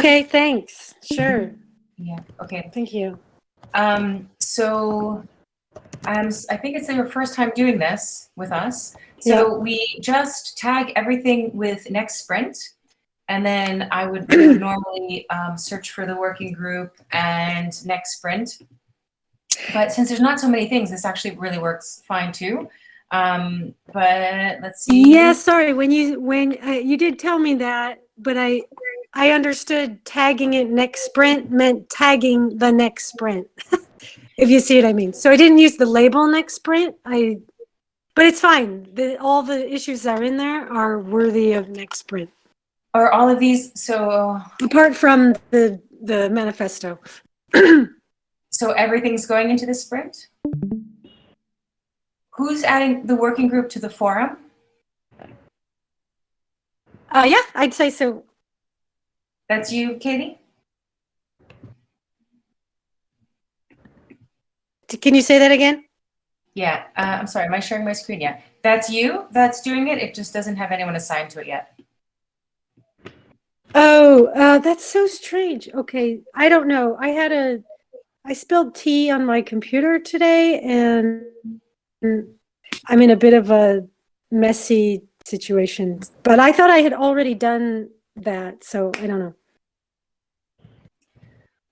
Okay, thanks. Sure. Yeah, okay. Thank you. So I think it's your first time doing this with us. So we just tag everything with next sprint. And then we would normally search for the working group and next sprint. But since there's not so many things, this actually really works fine too. But let's see. Yeah, sorry. When you did tell me that, but I understood tagging it next sprint meant tagging the next sprint. If you see what I mean. So I didn't use the label next sprint. But it's fine. All the issues that are in there are worthy of next sprint. Are all of these so? Apart from the manifesto. So everything's going into the sprint? Who's adding the working group to the forum? Yeah, I'd say so. That's you, Katie? Can you say that again? Yeah, I'm sorry, am I sharing my screen? Yeah, that's you that's doing it. It just doesn't have anyone assigned to it yet. Oh, that's so strange. Okay, I don't know. I spilled tea on my computer today, and I'm in a bit of a messy situation. But I thought I had already done that, so I don't know.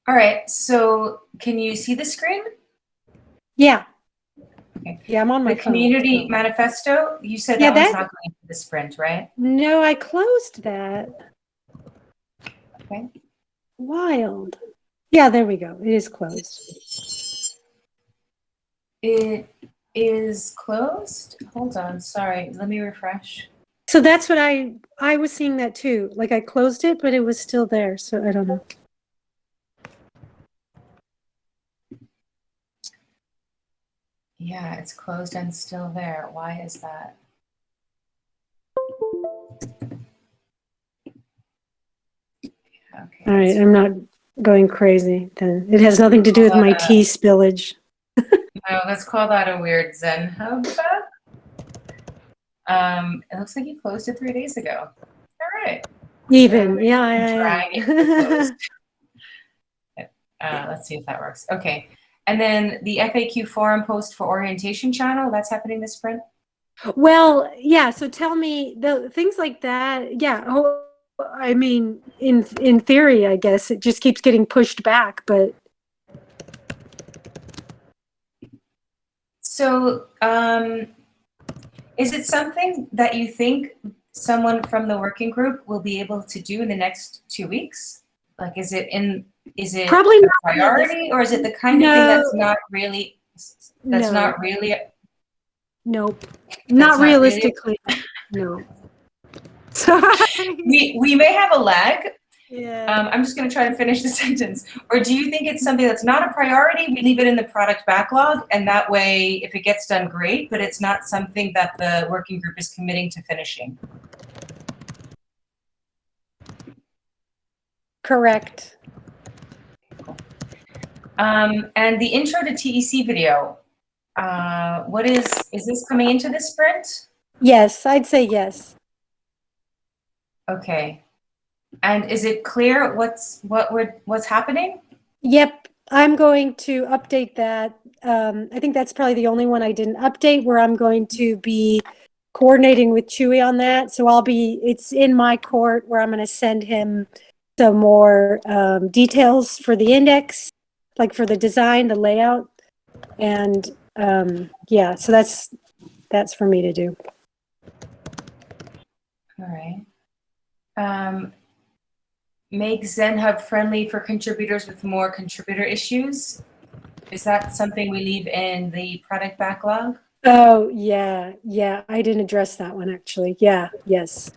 All right, so can you see the screen? Yeah. Okay. Yeah, I'm on my phone. Community manifesto, you said that one's not going to the sprint, right? No, I closed that. Okay. Wild. Yeah, there we go. It is closed. It is closed? Hold on, sorry. Let me refresh. So that's what I was seeing that too. Like I closed it, but it was still there. So I don't know. Yeah, it's closed and still there. Why is that? Okay, all right, I'm not going crazy then. It has nothing to do with my tea spillage. No, let's call that a weird Zen Hub. It looks like you closed it 3 days ago. All right. Even, so yeah. Let's see if that works. Okay. And then the FAQ forum post for orientation channel, that's happening this sprint? Well, yeah. So tell me the things like that. Yeah. Oh, I mean, in theory, I guess it just keeps getting pushed back, but. So, is it something that you think someone from the working group will be able to do in the next 2 weeks? Like, is it probably a priority, or is it the kind of thing that's not really, Nope. Not realistically. No. we may have a lag. Yeah. I'm just going to try to finish the sentence. Or do you think it's something that's not a priority? We leave it in the product backlog, and that way, if it gets done, great, but it's not something that the working group is committing to finishing. Correct. And the intro to TEC video, is this coming into this sprint? Yes, I'd say yes. Okay. And is it clear what's happening? Yep, I'm going to update that. I think that's probably the only one I didn't update, where I'm going to be coordinating with Chewy on that. So it's in my court where I'm going to send him some more details for the index, like for the design, the layout. And yeah, so that's for me to do. All right. Make ZenHub friendly for contributors with more contributor issues. Is that something we leave in the product backlog? Oh, yeah. I didn't address that one, actually. Yeah, yes.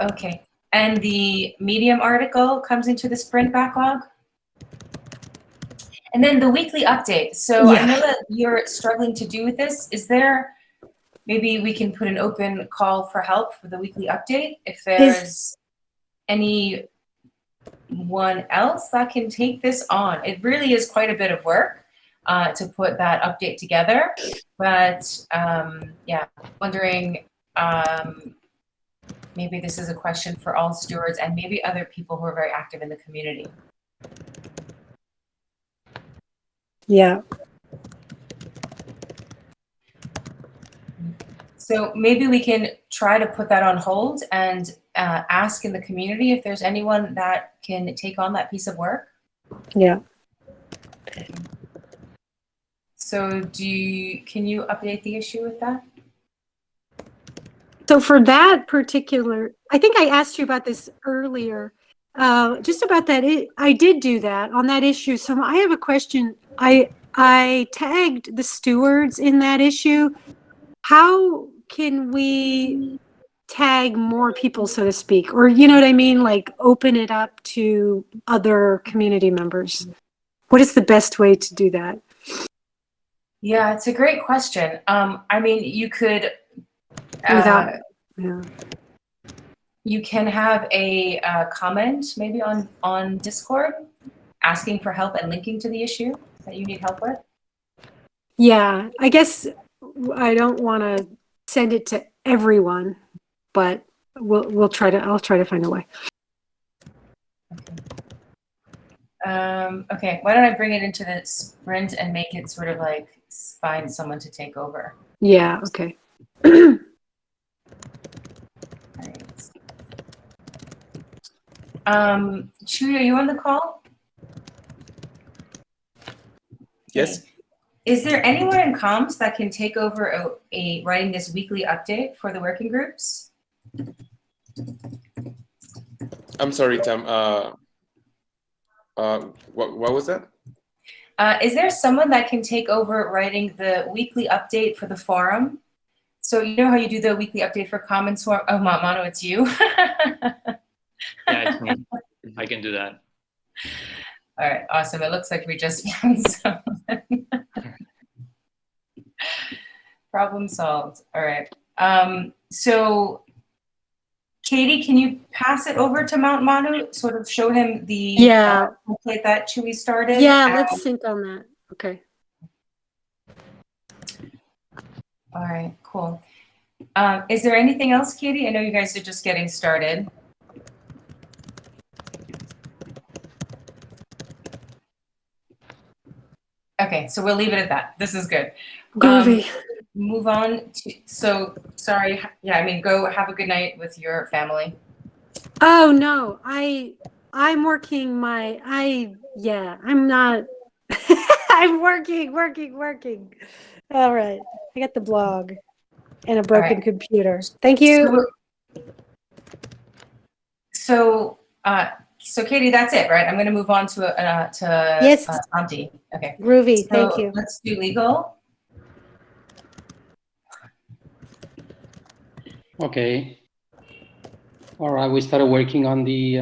Okay. And the Medium article comes into the sprint backlog? And then the weekly update. So I know that you're struggling to do with this. Is there, maybe we can put an open call for help for the weekly update if there's anyone else that can take this on. It really is quite a bit of work to put that update together, but yeah, wondering maybe this is a question for all stewards and maybe other people who are very active in the community. Yeah. So maybe we can try to put that on hold and ask in the community if there's anyone that can take on that piece of work. Yeah. So can you update the issue with that? So for that particular, I think I asked you about this earlier, just about that. I did do that on that issue. So I have a question. I tagged the stewards in that issue. How can we tag more people, so to speak? Or, you know what I mean? Like open it up to other community members. What is the best way to do that? Yeah, it's a great question. I mean, you could Without, yeah. You can have a comment maybe on Discord asking for help and linking to the issue that you need help with. Yeah, I guess I don't want to send it to everyone, but I'll try to find a way. Okay, why don't I bring it into the sprint and make it sort of like find someone to take over? Yeah, okay. Chuy, are you on the call? Yes. Is there anyone in comms that can take over writing this weekly update for the working groups? I'm sorry, Tam. What was that? Is there someone that can take over writing the weekly update for the forum? So you know how you do the weekly update for Commons Forum? Oh, Mano, it's you. Yeah, it's me. I can do that. All right, awesome. It looks like we just found someone. Problem solved. All right. So, Katie, can you pass it over to Mount Manu? Sort of show him the template that Chuy started. Yeah, let's sync on that. Okay. All right, cool. Is there anything else, Katie? I know you guys are just getting started. Okay, so we'll leave it at that. This is good. Groovy. Move on to, so sorry. Yeah, I mean, go have a good night with your family. Oh no, I'm working I'm not, I'm working. All right, I got the blog and a broken computer. Thank you. So Katie, that's it, right? I'm going to move on to Yes. Santi. Okay. Groovy. So Thank you. Let's do legal. Okay. All right. We started working on the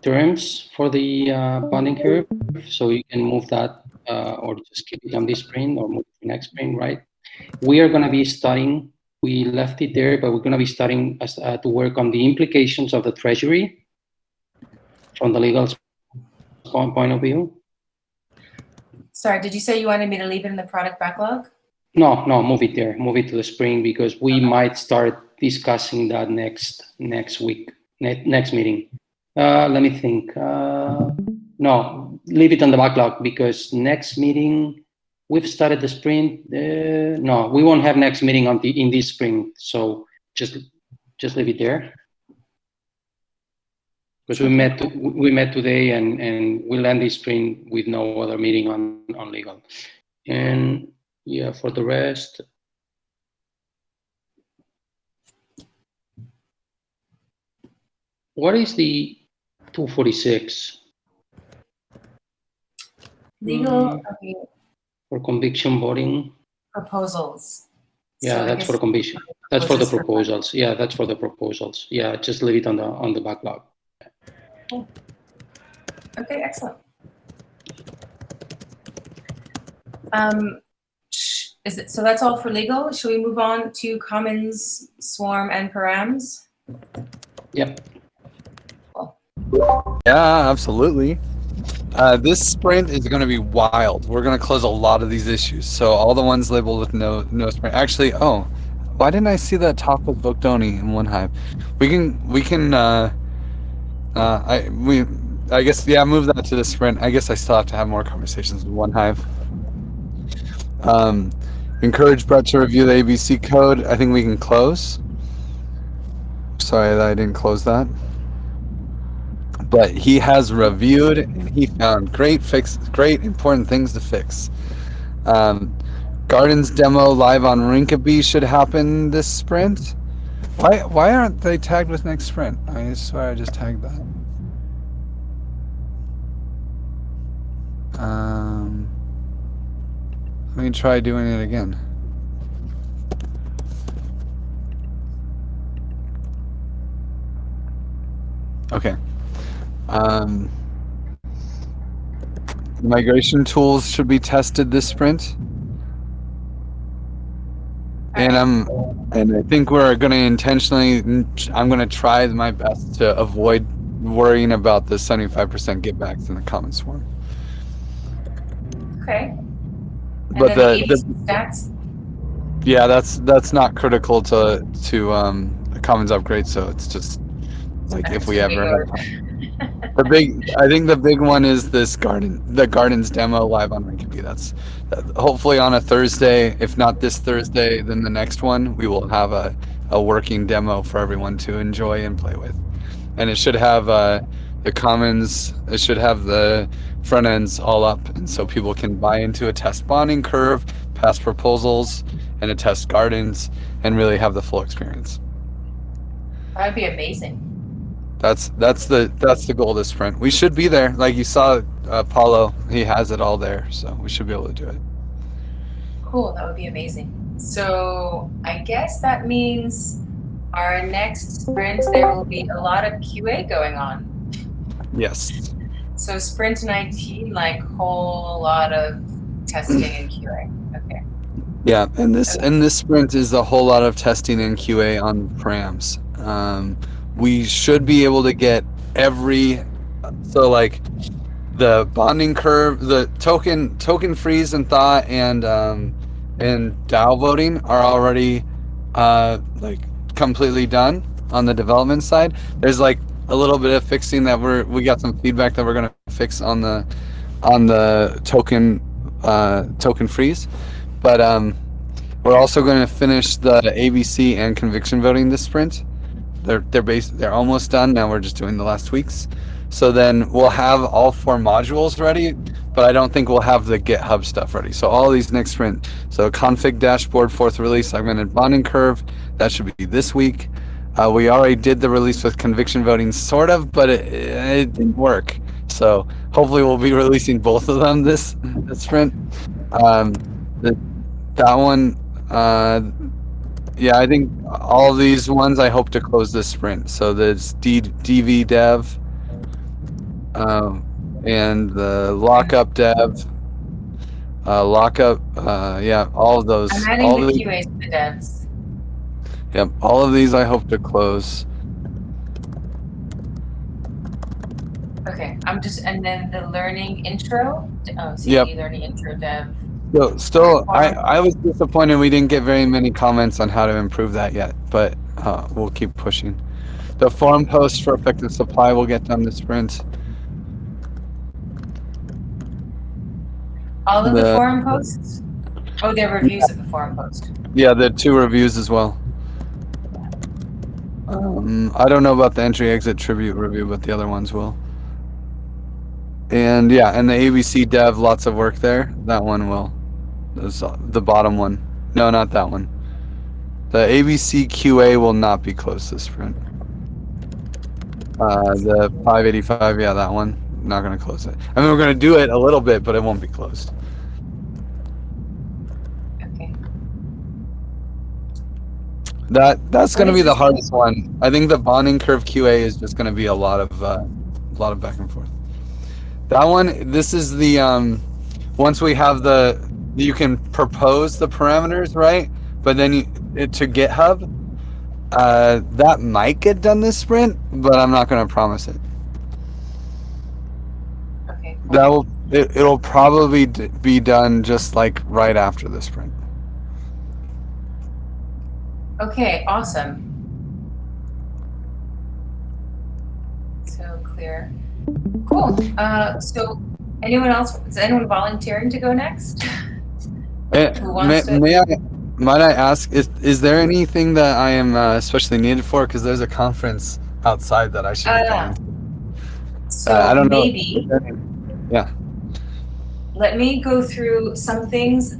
terms for the bonding curve, so you can move that or just keep it on this sprint or move to the next sprint, right? We are going to be studying. We left it there, but we're going to be starting to work on the implications of the Treasury from the legal point of view. Sorry, did you say you wanted me to leave it in the product backlog? No, move it there. Move it to the spring because we might start discussing that next week, next meeting. Let me think. No, leave it on the backlog because next meeting, we've started the sprint. No, we won't have next meeting in this spring. So just leave it there. Because we met today and we'll end this sprint with no other meeting on legal. And yeah, for the rest. What is the 246? Legal for conviction voting. proposals. Yeah, So that's for conviction. That's for the proposals. Yeah, that's for the proposals. Yeah, just leave it on the backlog. Cool. Okay, excellent. So that's all for legal. Should we move on to Commons, Swarm, and Params? Yep. Cool. Yeah, absolutely. This sprint is going to be wild. We're going to close a lot of these issues. So all the ones labeled with no sprint. Actually, Why didn't I see that talk with Vocdoni in OneHive? We can I guess, yeah, move that to the sprint. I guess I still have to have more conversations with OneHive. Encourage Brett to review the ABC code. I think we can close. Sorry that I didn't close that. But he has reviewed and he found great important things to fix. Gardens demo live on Rinkeby should happen this sprint. Why aren't they tagged with next sprint? I swear I just tagged that. Let me try doing it again. Okay. Migration tools should be tested this sprint. And I think we're going to intentionally, I'm going to try my best to avoid worrying about the 75% givebacks in the comments form. Okay. And But then the ABC stats? yeah, that's not critical to the commons upgrade, so it's just like if we ever have time. I think the big one is this the gardens demo live on Rinkeby. That's hopefully on a Thursday. If not this Thursday, then the next one we will have a working demo for everyone to enjoy and play with. And it should have the commons. It should have the front ends all up, and so people can buy into a test bonding curve, pass proposals, and a test gardens, and really have the full experience. That would be amazing. That's the goal of this sprint. We should be there. Like you saw, Paulo, he has it all there, so we should be able to do it. Cool, that would be amazing. So I guess that means our next sprint, there will be a lot of QA going on. Yes. So sprint 19, like whole lot of testing and QA. Okay. Yeah, and this sprint is a whole lot of testing and QA on params. We should be able to get so like the bonding curve, the token freeze and thaw and DAO voting are already like completely done on the development side. There's like a little bit of fixing that we got some feedback that we're gonna fix on the token freeze, but we're also going to finish the ABC and conviction voting this sprint. They're almost done. Now we're just doing the last tweaks. So then we'll have all 4 modules ready, but I don't think we'll have the GitHub stuff ready. So all these next sprint. So config dashboard, 4th release, augmented bonding curve, that should be this week. We already did the release with conviction voting, sort of, but it didn't work. So hopefully we'll be releasing both of them this sprint. That one, yeah, I think all of these ones I hope to close this sprint. So there's DV dev, and the lockup dev, yeah, all of those. I'm adding the QAs to the devs. Yep, all of these I hope to close. Okay, and then the learning intro, Yep. learning intro dev. So still, I was disappointed we didn't get very many comments on how to improve that yet, but we'll keep pushing. The forum post for effective supply will get done this sprint. All of the forum posts? Oh, they're reviews of the forum post. Yeah, the 2 reviews as well. I don't know about the entry exit tribute review, but the other ones will. And yeah, and the ABC dev, lots of work there. That one will. That's the bottom one. No, not that one. The ABC QA will not be closed this sprint. The 585, yeah, that one. Not going to close it. I mean, we're going to do it a little bit, but it won't be closed. Okay. That's going to be the hardest one. I think the bonding curve QA is just going to be a lot of back and forth. That one, this is the once we have you can propose the parameters, right? But then to GitHub, that might get done this sprint, but I'm not going to promise it. Okay. Cool. It'll probably be done just like right after the sprint. Okay, awesome. So clear. Cool. So anyone else, is anyone volunteering to go next? Who wants to? Might I ask, is there anything that I am especially needed for? Because there's a conference outside that I should be going to. So I don't know. maybe, Yeah. let me go through some things.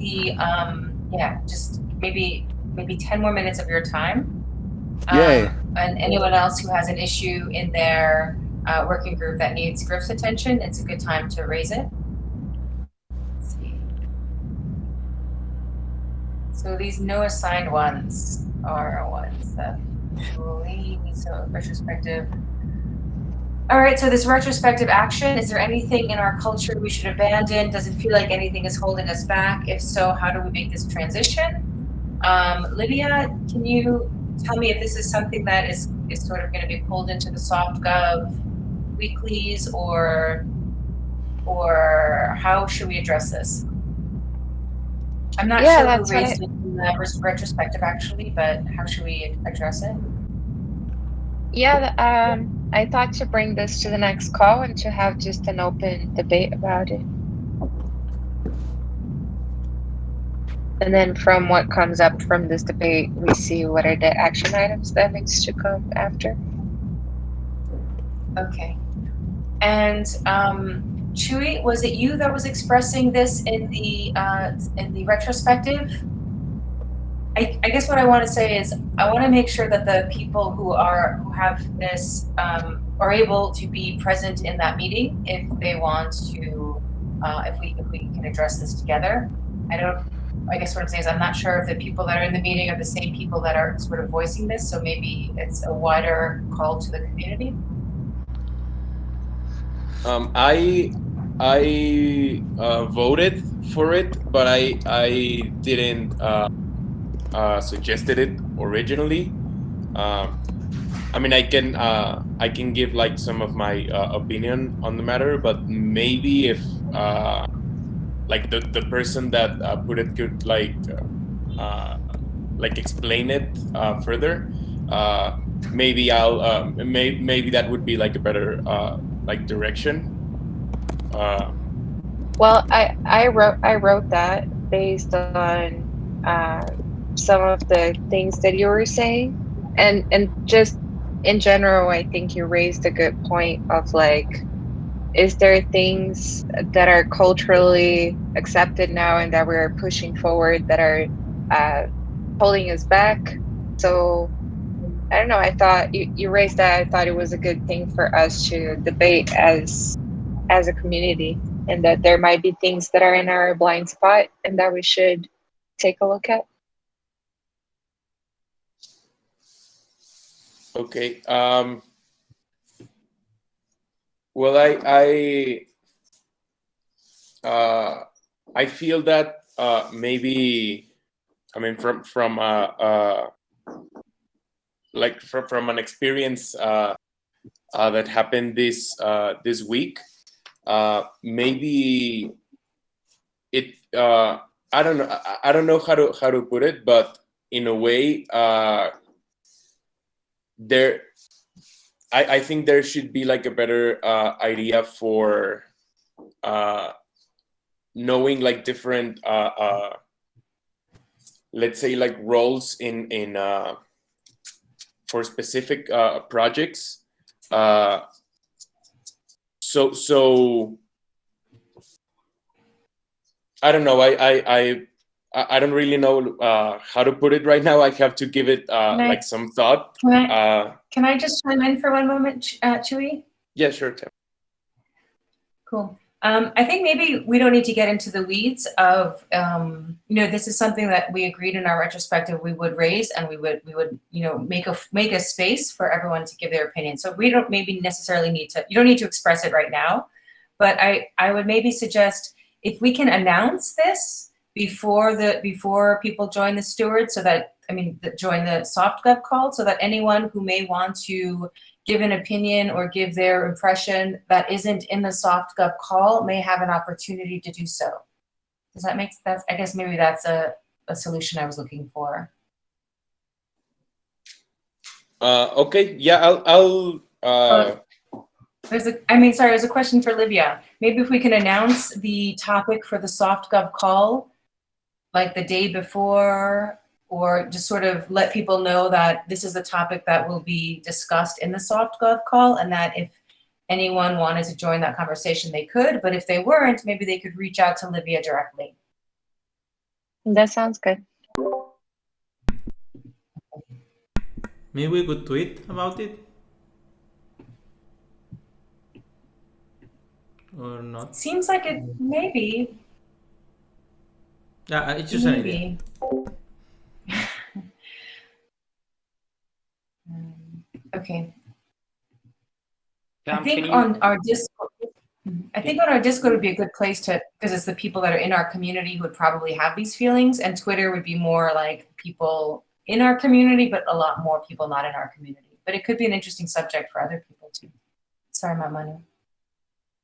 Just maybe 10 more minutes of your time. Yay. And anyone else who has an issue in their working group that needs Griff's attention, it's a good time to raise it. Let's see. So these no assigned ones are ones that actually need some retrospective. All right, so this retrospective action, is there anything in our culture we should abandon? Does it feel like anything is holding us back? If so, how do we make this transition? Lydia, can you tell me if this is something that is sort of going to be pulled into the SoftGov weeklies, or how should we address this? I'm not Yeah, sure that's who raised it in the retrospective actually, but how should we address it? Yeah, I thought to bring this to the next call and to have just an open debate about it. And then from what comes up from this debate, we see what are the action items that needs to come after. Okay. And Chewy, was it you that was expressing this in the retrospective? I guess what I want to say is I want to make sure that the people who have this are able to be present in that meeting if they want to, if we can address this together. I guess what I'm saying is I'm not sure if the people that are in the meeting are the same people that are sort of voicing this, so maybe it's a wider call to the community. I voted for it, but I didn't suggested it originally. I mean, I can give like some of my opinion on the matter, but maybe if like the person that put it could like explain it further. Maybe I'll maybe that would be like a better like direction. Well, I wrote that based on some of the things that you were saying, and just in general, I think you raised a good point of like, is there things that are culturally accepted now and that we're pushing forward that are holding us back? So I don't know. I thought you raised that. I thought it was a good thing for us to debate as a community, and that there might be things that are in our blind spot and that we should take a look at. Okay. Well, I feel that maybe, I mean, from an experience that happened this week, maybe it I don't know how to put it, but in a way I think there should be like a better idea for knowing like different let's say like roles in for specific projects. So I don't know. I don't really know how to put it right now. I have to give it like some thought. Can I just chime in for one moment, Chewy? Yeah, sure, Tim. Cool. I think maybe we don't need to get into the weeds of, this is something that we agreed in our retrospective we would raise, and we would make a space for everyone to give their opinion. So we don't maybe necessarily you don't need to express it right now, but I would maybe suggest if we can announce this before people join the Stewards, join the SoftGov call, so that anyone who may want to give an opinion or give their impression that isn't in the SoftGov call may have an opportunity to do so. Does that make sense? I guess maybe that's a solution I was looking for. Okay. Yeah. There's a question for Livia. Maybe if we can announce the topic for the SoftGov call, like the day before, or just sort of let people know that this is a topic that will be discussed in the SoftGov call, and that if anyone wanted to join that conversation, they could, but if they weren't, maybe they could reach out to Livia directly. That sounds good. Maybe we could tweet about it? Or not? Seems like it, maybe. Yeah, it's just an idea. Maybe. Okay. I Sam, think can you- on our Discord, would be a good place to, because it's the people that are in our community who would probably have these feelings, and Twitter would be more like people in our community, but a lot more people not in our community. But it could be an interesting subject for other people too. Sorry, Manu.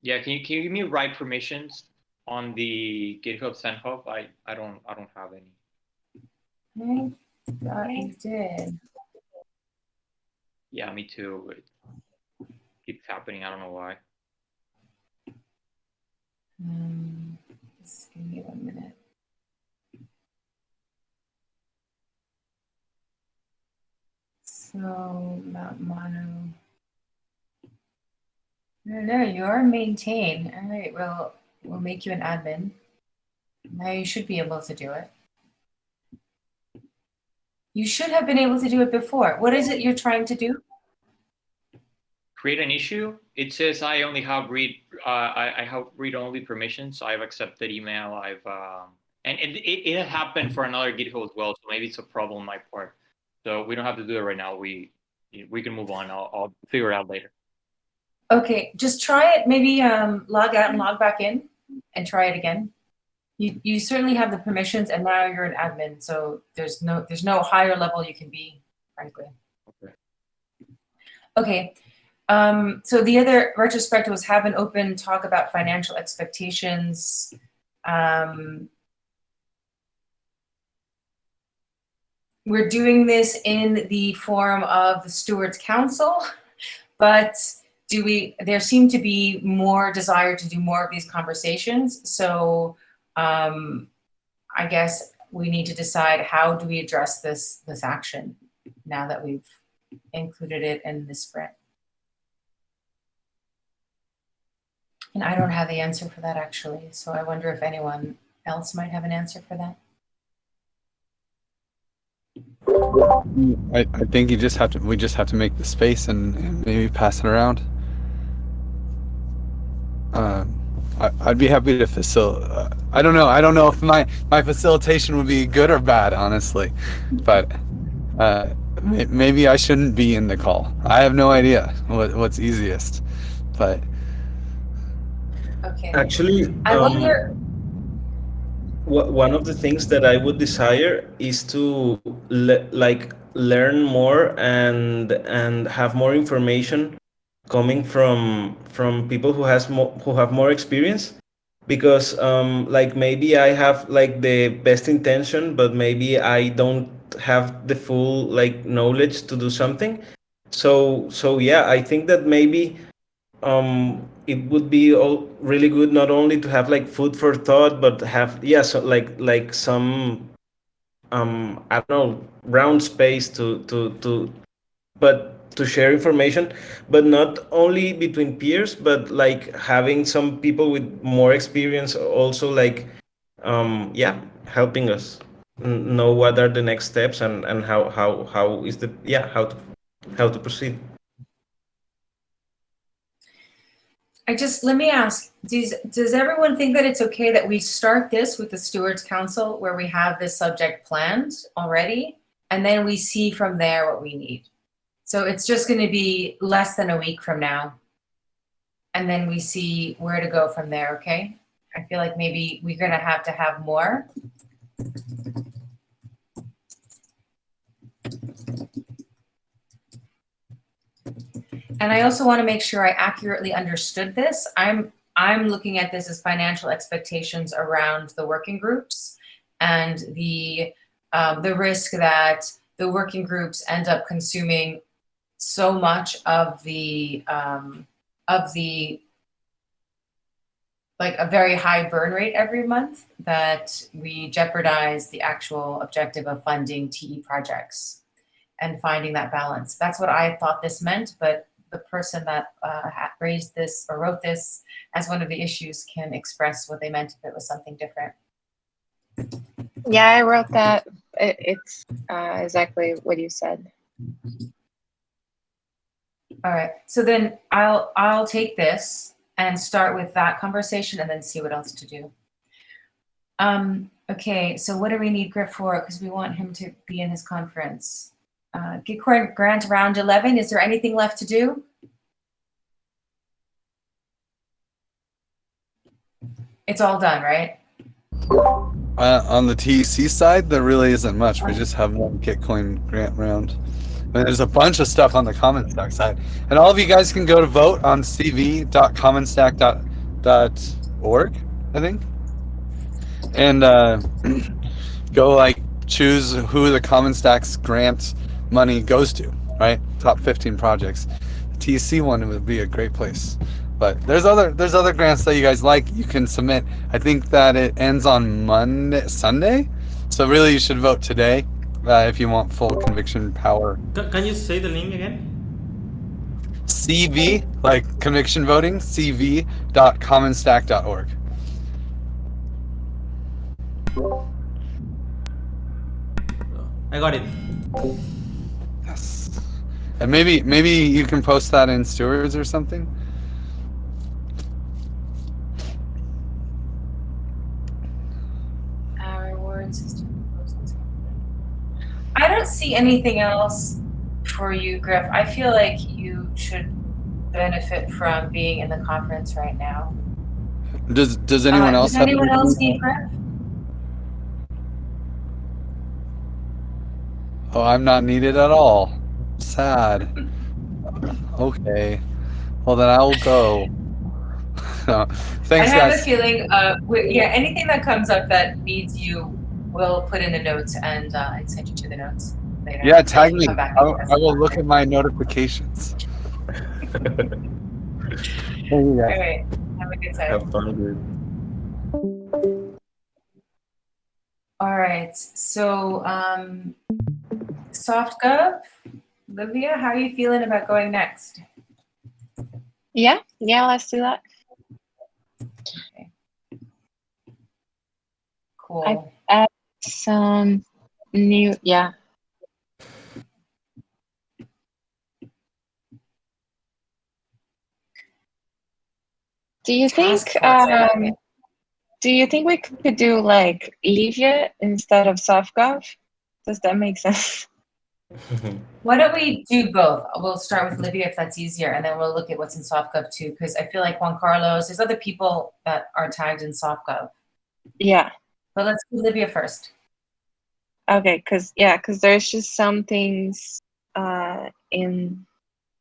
Yeah, can you give me write permissions on the GitHub Send Hub? I don't have any. I thought you did. Yeah, me too. It keeps happening. I don't know why. Just give me 1 minute. So, Manu. No, you are maintained. All right, well, we'll make you an admin. Now you should be able to do it. You should have been able to do it before. What is it you're trying to do? Create an issue. It says I only have I have read-only permissions. I've accepted email. And it happened for another GitHub as well. So maybe it's a problem on my part. So we don't have to do it right now. We can move on. I'll figure it out later. Okay, just try it. Maybe log out and log back in and try it again. You certainly have the permissions, and now you're an admin. So there's no higher level you can be, frankly. Okay. Okay. So the other retrospective was have an open talk about financial expectations. We're doing this in the form of the Stewards Council, but there seem to be more desire to do more of these conversations. So I guess we need to decide, how do we address this action now that we've included it in the sprint. And I don't have the answer for that, actually. So I wonder if anyone else might have an answer for that. I think we just have to make the space and maybe pass it around. I'd be happy to facilitate. I don't know if my facilitation would be good or bad, honestly, but maybe I shouldn't be in the call. I have no idea what's easiest, but Okay. Actually, I wonder. one of the things that I would desire is to learn more and have more information coming from people who have more experience, because like maybe I have like the best intention, but maybe I don't have the full like knowledge to do something. So yeah, I think that maybe it would be all really good not only to have like food for thought, but have so like some I don't know, round space to share information, but not only between peers, but like having some people with more experience also like helping us know what are the next steps and how is the how to proceed. Let me ask, does everyone think that it's okay that we start this with the Stewards Council, where we have this subject planned already, and then we see from there what we need? So it's just going to be less than a week from now, and then we see where to go from there, okay? I feel like maybe we're going to have more. And I also want to make sure I accurately understood this. I'm looking at this as financial expectations around the working groups, and the risk that the working groups end up consuming so much of the like a very high burn rate every month that we jeopardize the actual objective of funding TE projects and finding that balance. That's what I thought this meant, but the person that raised this or wrote this as one of the issues can express what they meant if it was something different. Yeah, I wrote that. It's exactly what you said. All right, so then I'll take this and start with that conversation and then see what else to do. Okay, so what do we need Griff for? Because we want him to be in his conference. Gitcoin grant round 11, is there anything left to do? It's all done, right? On the TEC side, there really isn't much. We just have one Gitcoin grant round. And there's a bunch of stuff on the Common Stack side. And all of you guys can go to vote on cv.commonstack.org, I think. And go like choose who the Common Stack's grant money goes to, right? Top 15 projects. The TEC one would be a great place. But there's other grants that you guys like. You can submit. I think that it ends on Sunday. So really you should vote today if you want full conviction power. Can you say the link again? CV, like conviction voting, cv.commonstack.org. I got it. Yes. And maybe you can post that in Stewards or something. Reward system. I don't see anything else for you, Griff. I feel like you should benefit from being in the conference right now. Does anyone else Does anyone else need Griff? Oh, I'm not needed at all. Sad. Okay. Well, then I will go. Thanks, I have guys. a feeling, yeah, anything that comes up that needs you, we'll put in the notes and send you to the notes later. Yeah, tag me. Come back I will look at my notifications. Thank you, All guys. right, have a good time. Have fun, dude. All right, so SoftGov, Livia, how are you feeling about going next? Yeah, let's do that. Okay. Cool. Some new, yeah. Do you think we could do like Livia instead of SoftGov? Does that make sense? Why don't we do both? We'll start with Livia if that's easier, and then we'll look at what's in SoftGov too, because I feel like Juan Carlos, there's other people that are tagged in SoftGov. Yeah. But let's do Livia first. Okay, because there's just some things in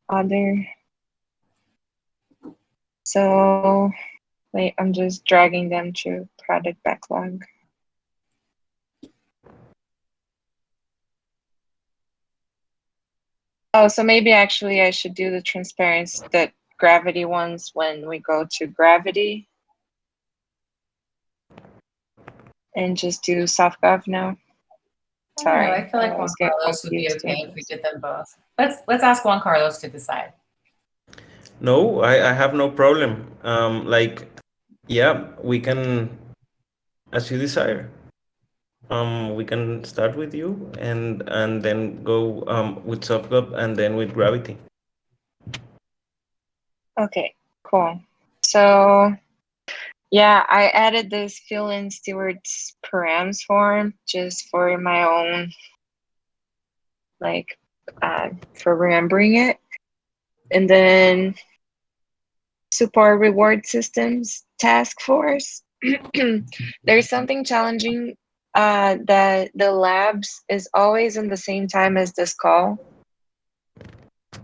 other. So wait, I'm just dragging them to product backlog. Oh, so maybe actually I should do the transparency, the gravity ones when we go to gravity. And just do SoftGov now. Sorry. I feel like Juan Carlos would be okay if we did them both. Let's ask Juan Carlos to decide. No, I have no problem. Like, yeah, we can, as you desire. We can start with you and then go with SoftGov and then with Gravity. Okay, cool. So yeah, I added this fill in Stewards params form just for my own, like, for remembering it. And then support reward systems task force. There's something challenging that the labs is always in the same time as this call.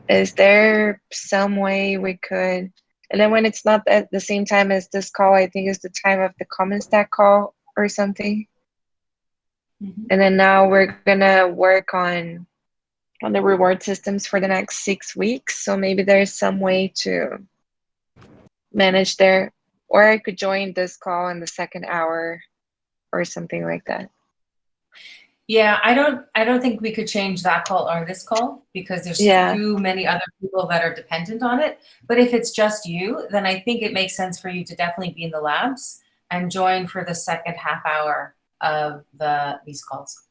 Is there some way we could, and then when it's not at the same time as this call, I think it's the time of the Common Stack call or something. Mm-hmm. And then now we're gonna work on on the reward systems for the next 6 weeks. So maybe there's some way to manage there, or I could join this call in the second hour or something like that. Yeah, I don't think we could change that call or this call because there's too many other people that are dependent on it. But if it's just you, then I think it makes sense for you to definitely be in the labs and join for the second half hour of these calls.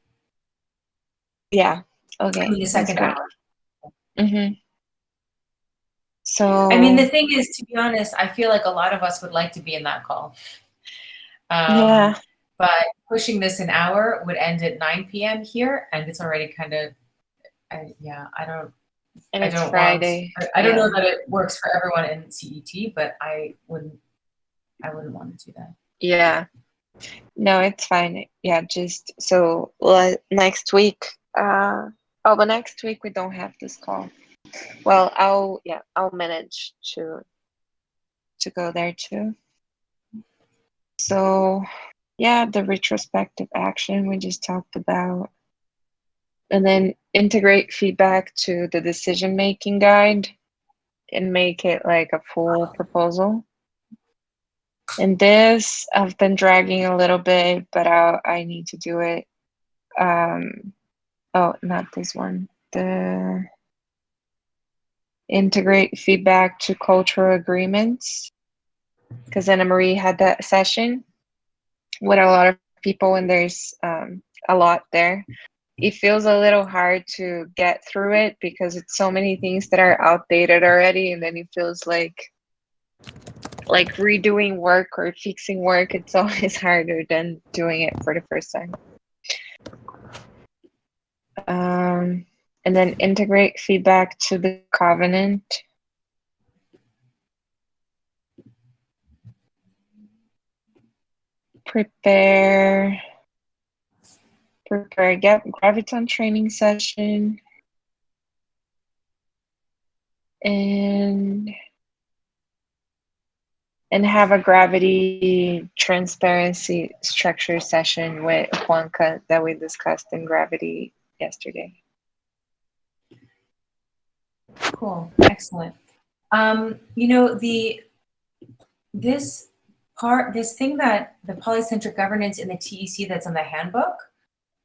Yeah. Okay. I mean, the second hour. Mm-hmm. So I mean, the thing is, to be honest, I feel like a lot of us would like to be in that call. Yeah. But pushing this an hour would end at 9 p.m. here, and it's already kind of, I don't. And it's I don't Friday. I don't know that it works for everyone in CET, but I wouldn't want to do that. Yeah. No, it's fine. Yeah, just so next week. But next week we don't have this call. Well, I'll manage to go there too. So yeah, the retrospective action we just talked about. And then integrate feedback to the decision-making guide and make it like a full proposal. And this, I've been dragging a little bit, but I need to do it. Oh, not this one. The integrate feedback to cultural agreements. Because Anna Marie had that session with a lot of people, and there's a lot there. It feels a little hard to get through it because it's so many things that are outdated already, and then it feels like redoing work or fixing work. It's always harder than doing it for the first time. And then integrate feedback to the covenant. Prepare Graviton training session. And have a gravity transparency structure session with Juanca that we discussed in gravity yesterday. Cool, excellent. This thing that the polycentric governance in the TEC that's in the handbook,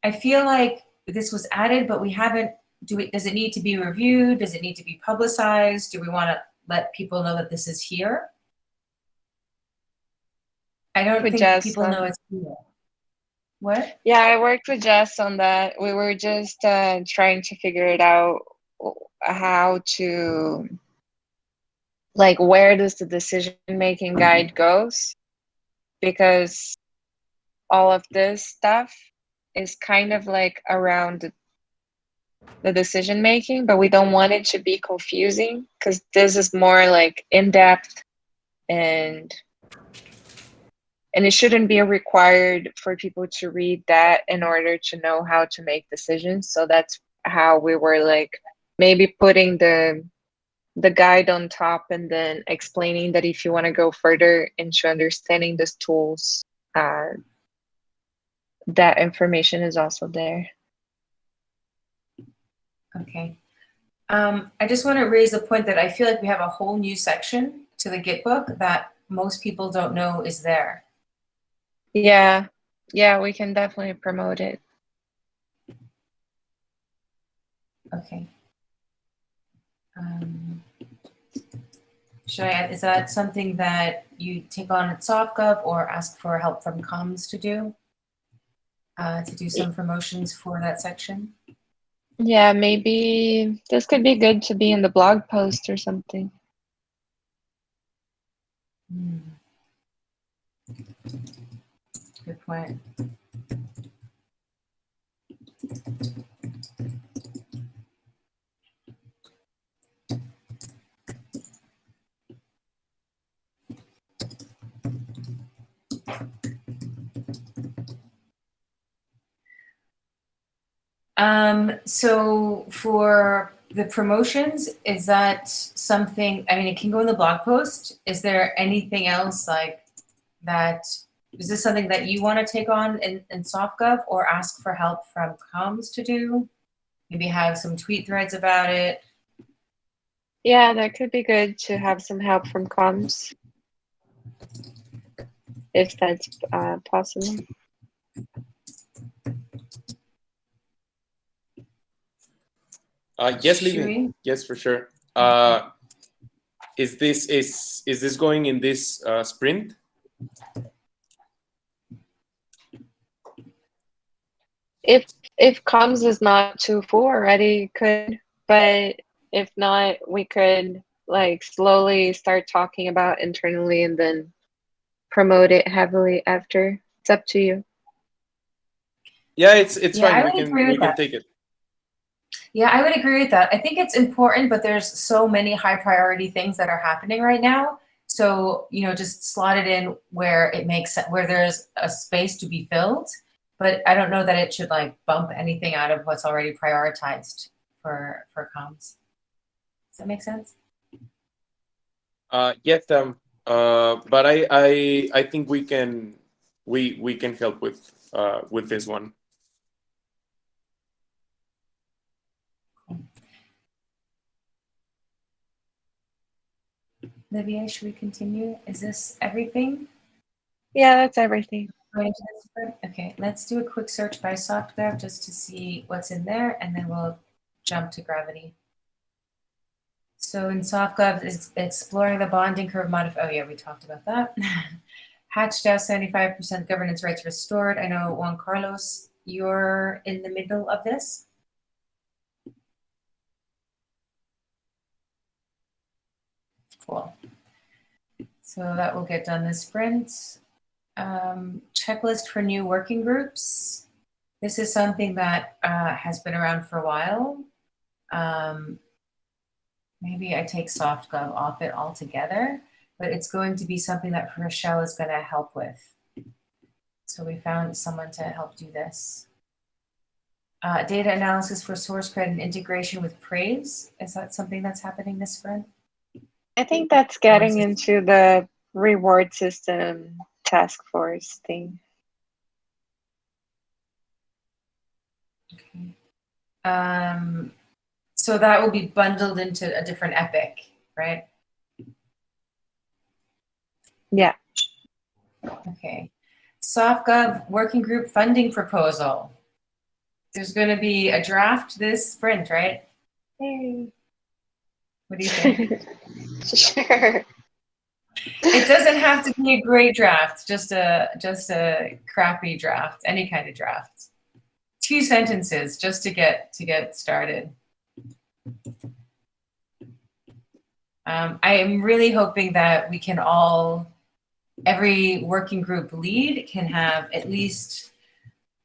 I feel like this was added, but we haven't. Does it need to be reviewed? Does it need to be publicized? Do we want to let people know that this is here? I don't think people know it's here. What? Yeah, I worked with Jess on that. We were just trying to figure it out, how to, where does the decision-making guide goes? Because all of this stuff is kind of around the decision-making, but we don't want it to be confusing because this is more in-depth, and it shouldn't be required for people to read that in order to know how to make decisions. So that's how we were maybe putting the guide on top and then explaining that if you want to go further into understanding these tools, that information is also there. Okay. I just want to raise a point that I feel like we have a whole new section to the Git book that most people don't know is there. Yeah, we can definitely promote it. Okay. Is that something that you take on at SoftGov or ask for help from comms to do some promotions for that section? Yeah, maybe this could be good to be in the blog post or something. Good point. So for the promotions, is that something, I mean, it can go in the blog post. Is there anything else that? Is this something that you want to take on in SoftGov or ask for help from comms to do? maybe have some tweet threads about it. Yeah, that could be good to have some help from comms, if that's possible. Yes, Should Livy. we? Yes, for sure. Is this going in this sprint? If comms is not too full already, could, but if not, we could like slowly start talking about internally and then promote it heavily after. It's up to you. Yeah, it's Yeah, I fine. would agree with We can that. take it. Yeah, I would agree with that. I think it's important, but there's so many high priority things that are happening right now. So, just slot it in where it makes sense, where there's a space to be filled. But I don't know that it should like bump anything out of what's already prioritized for comms. Does that make sense? Yes, but I think we can help with this one. Livia, should we continue? Is this everything? Yeah, that's everything. Okay, let's do a quick search by software just to see what's in there, and then we'll jump to Gravity. So in SoftGov, it's exploring the bonding curve oh yeah, we talked about that. Hatched out 75% governance rights restored. I know, Juan Carlos, you're in the middle of this. Cool. So that will get done this sprint. Checklist for new working groups. This is something that has been around for a while. Maybe I take SoftGov off it altogether, but it's going to be something that Rochelle is going to help with. So we found someone to help do this. Data analysis for source credit and integration with praise. Is that something that's happening this sprint? I think that's getting into the reward system task force thing. Okay. So that will be bundled into a different epic, right? Yeah. Okay. SoftGov working group funding proposal. There's going to be a draft this sprint, right? Hey. What do you think? Sure. It doesn't have to be a great draft, just a crappy draft, any kind of draft. 2 sentences just to get started. I am really hoping that we can all, every working group lead can have at least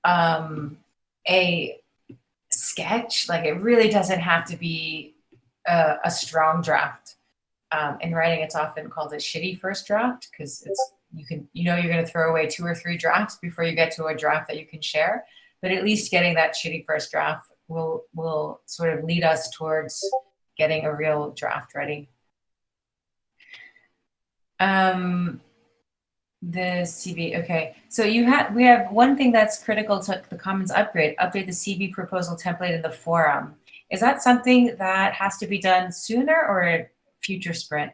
a sketch. Like, it really doesn't have to be a strong draft. In writing, it's often called a shitty first draft because you're going to throw away 2 or 3 drafts before you get to a draft that you can share. But at least getting that shitty first draft will sort of lead us towards getting a real draft ready. The CV, okay. So we have one thing that's critical to the Commons upgrade the CV proposal template in the forum. Is that something that has to be done sooner or a future sprint?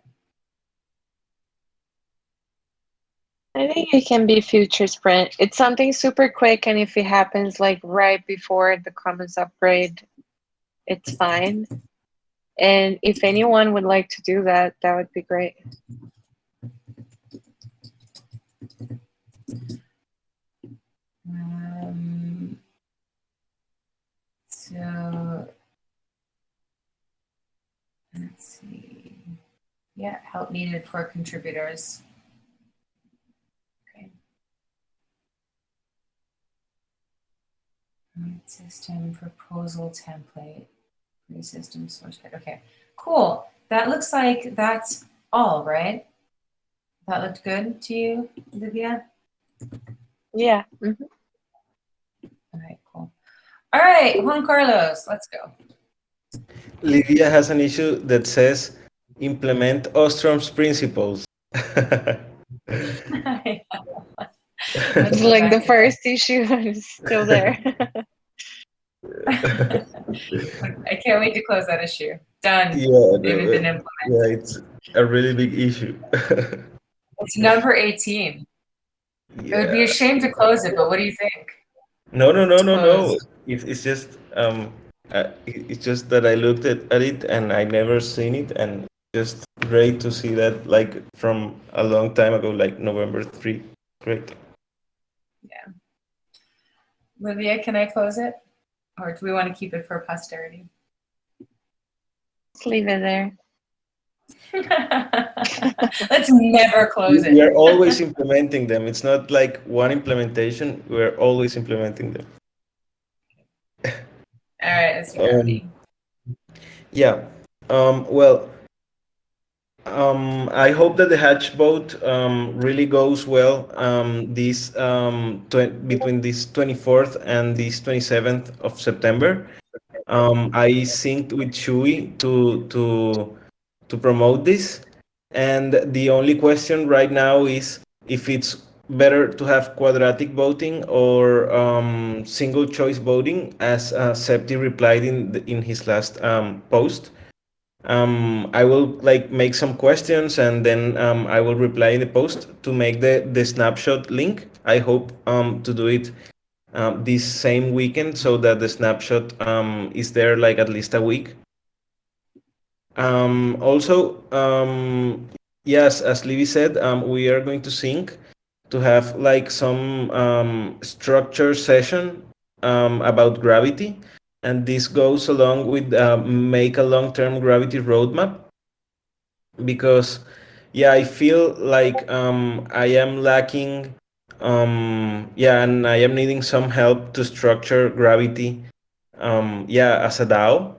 I think it can be future sprint. It's something super quick, and if it happens like right before the Commons upgrade, it's fine. And if anyone would like to do that, that would be great. So let's see. Yeah, help needed for contributors. Okay. System proposal template. System source code. Okay, cool. That looks like that's all, right? That looked good to you, Olivia? Yeah. Mm-hmm. All right, cool. All right, Juan Carlos, let's go. Livia has an issue that says implement Ostrom's principles. It's like the first issue is still there. I can't wait to close that issue. Done. Yeah, They've been implemented. yeah, it's a really big issue. It's number 18. It would be a Yeah. shame to close it, but what do you think? No. Close. It's just it's just that I looked at it and I never seen it, and just great to see that like from a long time ago, like November 3. Great. Yeah. Olivia, can I close it? Or do we want to keep it for posterity? Let's leave it there. Let's never close We it. are always implementing them. It's not like one implementation. We're always implementing them. All right, let's do gravity. Yeah. Well, I hope that the hatch vote really goes well this between this 24th and this 27th of September. I synced with Shui to promote this, and the only question right now is if it's better to have quadratic voting or single choice voting, as Septi replied in his last post. I will like make some questions, and then I will reply in the post to make the snapshot link. I hope to do it this same weekend, so that the snapshot is there like at least a week. Also, yes, as Livy said, we are going to sync to have like some structure session about gravity, and this goes along with make a long-term gravity roadmap, because yeah, I feel like I am lacking yeah, and I am needing some help to structure gravity yeah, as a DAO.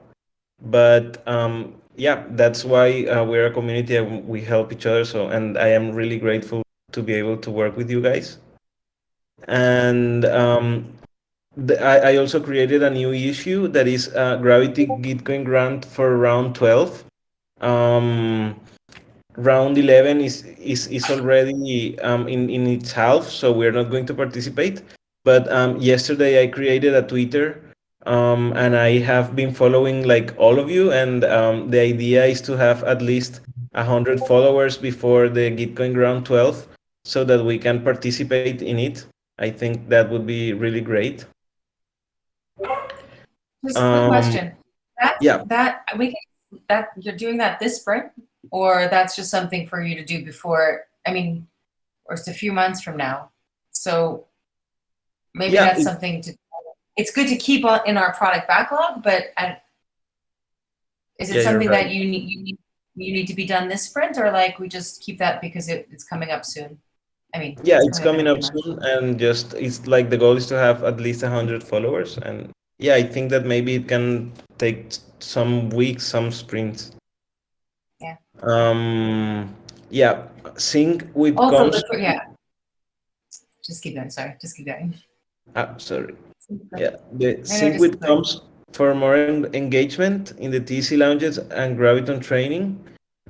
But yeah, that's why we're a community and we help each other. So, and I am really grateful to be able to work with you guys. And I also created a new issue that is Gravity Gitcoin grant for round 12. Round 11 is already in its half, so we're not going to participate. But yesterday I created a Twitter, and I have been following like all of you, and the idea is to have at least 100 followers before the Gitcoin round 12, so that we can participate in it. I think that would be really great. Just a quick question. Yeah. That you're doing that this sprint, or that's just something for you to do before? I mean, or it's a few months from now. So maybe that's something to. It's good to keep on in our product backlog, but is it something that you need to be done this sprint, or like we just keep that because it's coming up soon? I mean, yeah, it's coming up soon, and just it's like the goal is to have at least 100 followers, and yeah, I think that maybe it can take some weeks, some sprints. Yeah. Yeah, sync with also, comes. Yeah. Just keep going. Sorry, just keep going. Sorry. Yeah, the sync with comes for more engagement in the TEC lounges and Graviton training.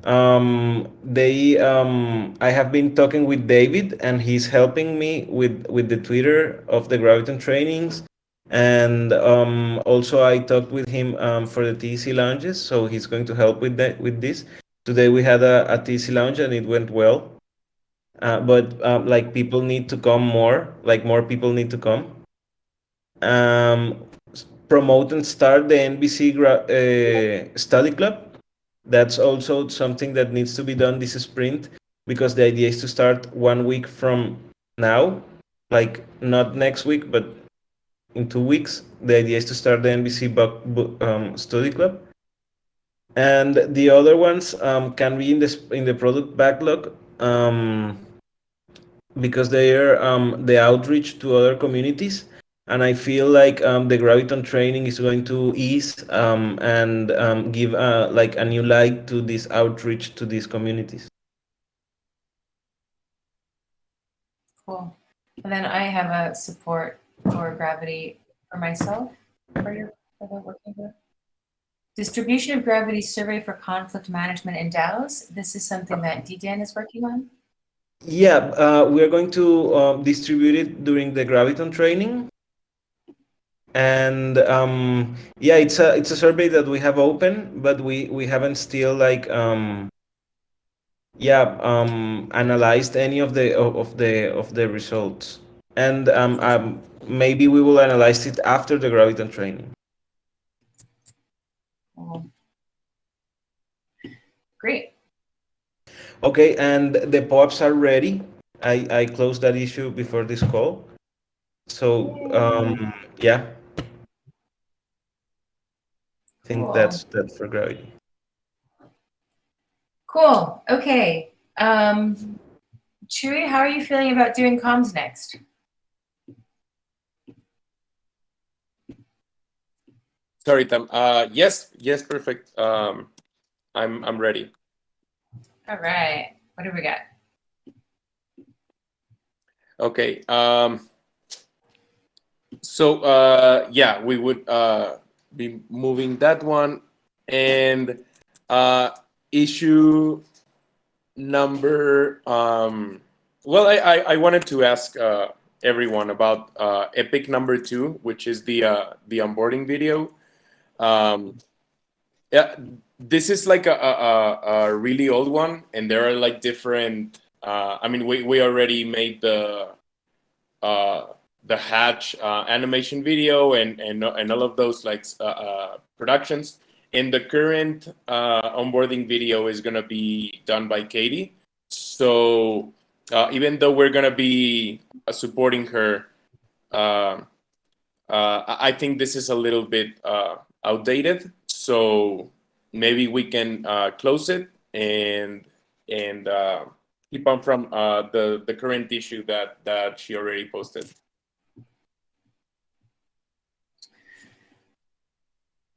I have been talking with David, and he's helping me with the Twitter of the Graviton trainings, and also I talked with him for the TEC lounges, so he's going to help with that with this. Today we had a TEC lounge and it went well, but like people need to come more, like more people need to come. Promote and start the NBC study club. That's also something that needs to be done this sprint, because the idea is to start 1 week from now, like not next week, but in 2 weeks. The idea is to start the NBC study club, and the other ones can be in the product backlog, because they are the outreach to other communities. And I feel like the Graviton training is going to ease and give like a new light to this outreach to these communities. Cool. And then I have a support for Gravity for myself for the working group. Distribution of Gravity survey for conflict management in DAOs. This is something that DDan is working on. Yeah, we are going to distribute it during the Graviton training. And yeah, it's a survey that we have open, but we haven't still like analyzed any of the results. And maybe we will analyze it after the Graviton training. Great. Okay, and the POAPs are ready. I closed that issue before this call. So yeah, I think Cool. that's for gravity. Cool. Okay. Chewy, how are you feeling about doing comms next? Sorry, Tam. Yes, perfect. I'm ready. All right. What do we got? Okay. So yeah, we would be moving that one, and issue number. Well, I wanted to ask everyone about epic number 2, which is the onboarding video. Yeah, this is like a really old one, and there are like different. I mean, we already made the hatch animation video and all of those like productions. And the current onboarding video is gonna be done by Katie. So even though we're gonna be supporting her, I think this is a little bit outdated. So maybe we can close it and keep on from the current issue that she already posted.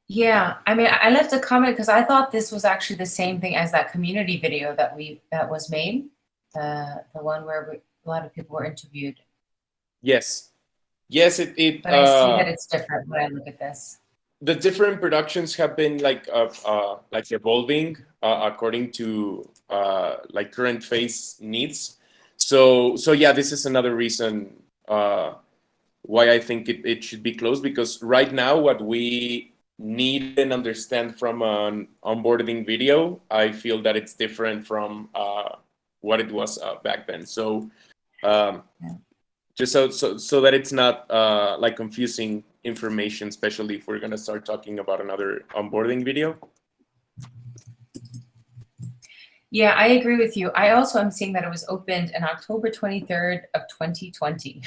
Yeah, I mean, I left a comment because I thought this was actually the same thing as that community video that was made, the one where a lot of people were interviewed. Yes, But I see that it's different when I look at this. The different productions have been like evolving according to like current phase needs. So yeah, this is another reason why I think it should be closed, because right now what we need and understand from an onboarding video, I feel that it's different from what it was back then. So just so that it's not like confusing information, especially if we're going to start talking about another onboarding video. Yeah, I agree with you. I also am seeing that it was opened on October 23rd of 2020.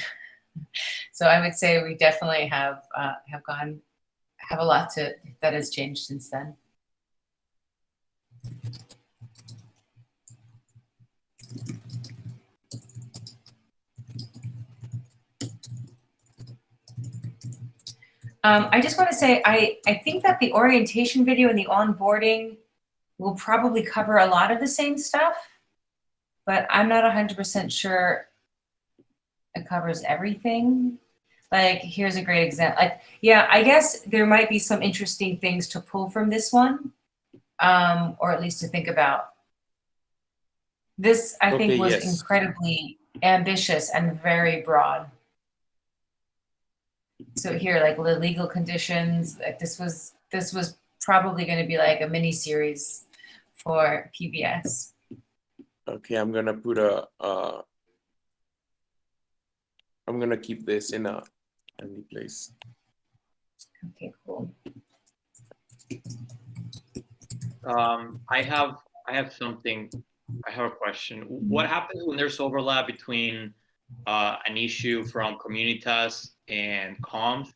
So I would say we definitely have a lot that has changed since then. I just want to say, I think that the orientation video and the onboarding will probably cover a lot of the same stuff, but I'm not 100% sure it covers everything. Like, here's a great example. Like, yeah, I guess there might be some interesting things to pull from this one, or at least to think about. This, I think, was incredibly ambitious and very broad. So here, like the legal conditions, like this was probably going to be like a mini series for PBS. Okay, I'm gonna put I'm gonna keep this in a handy place. Okay, cool. I have something. I have a question. What happens when there's overlap between an issue from Communitas and comms?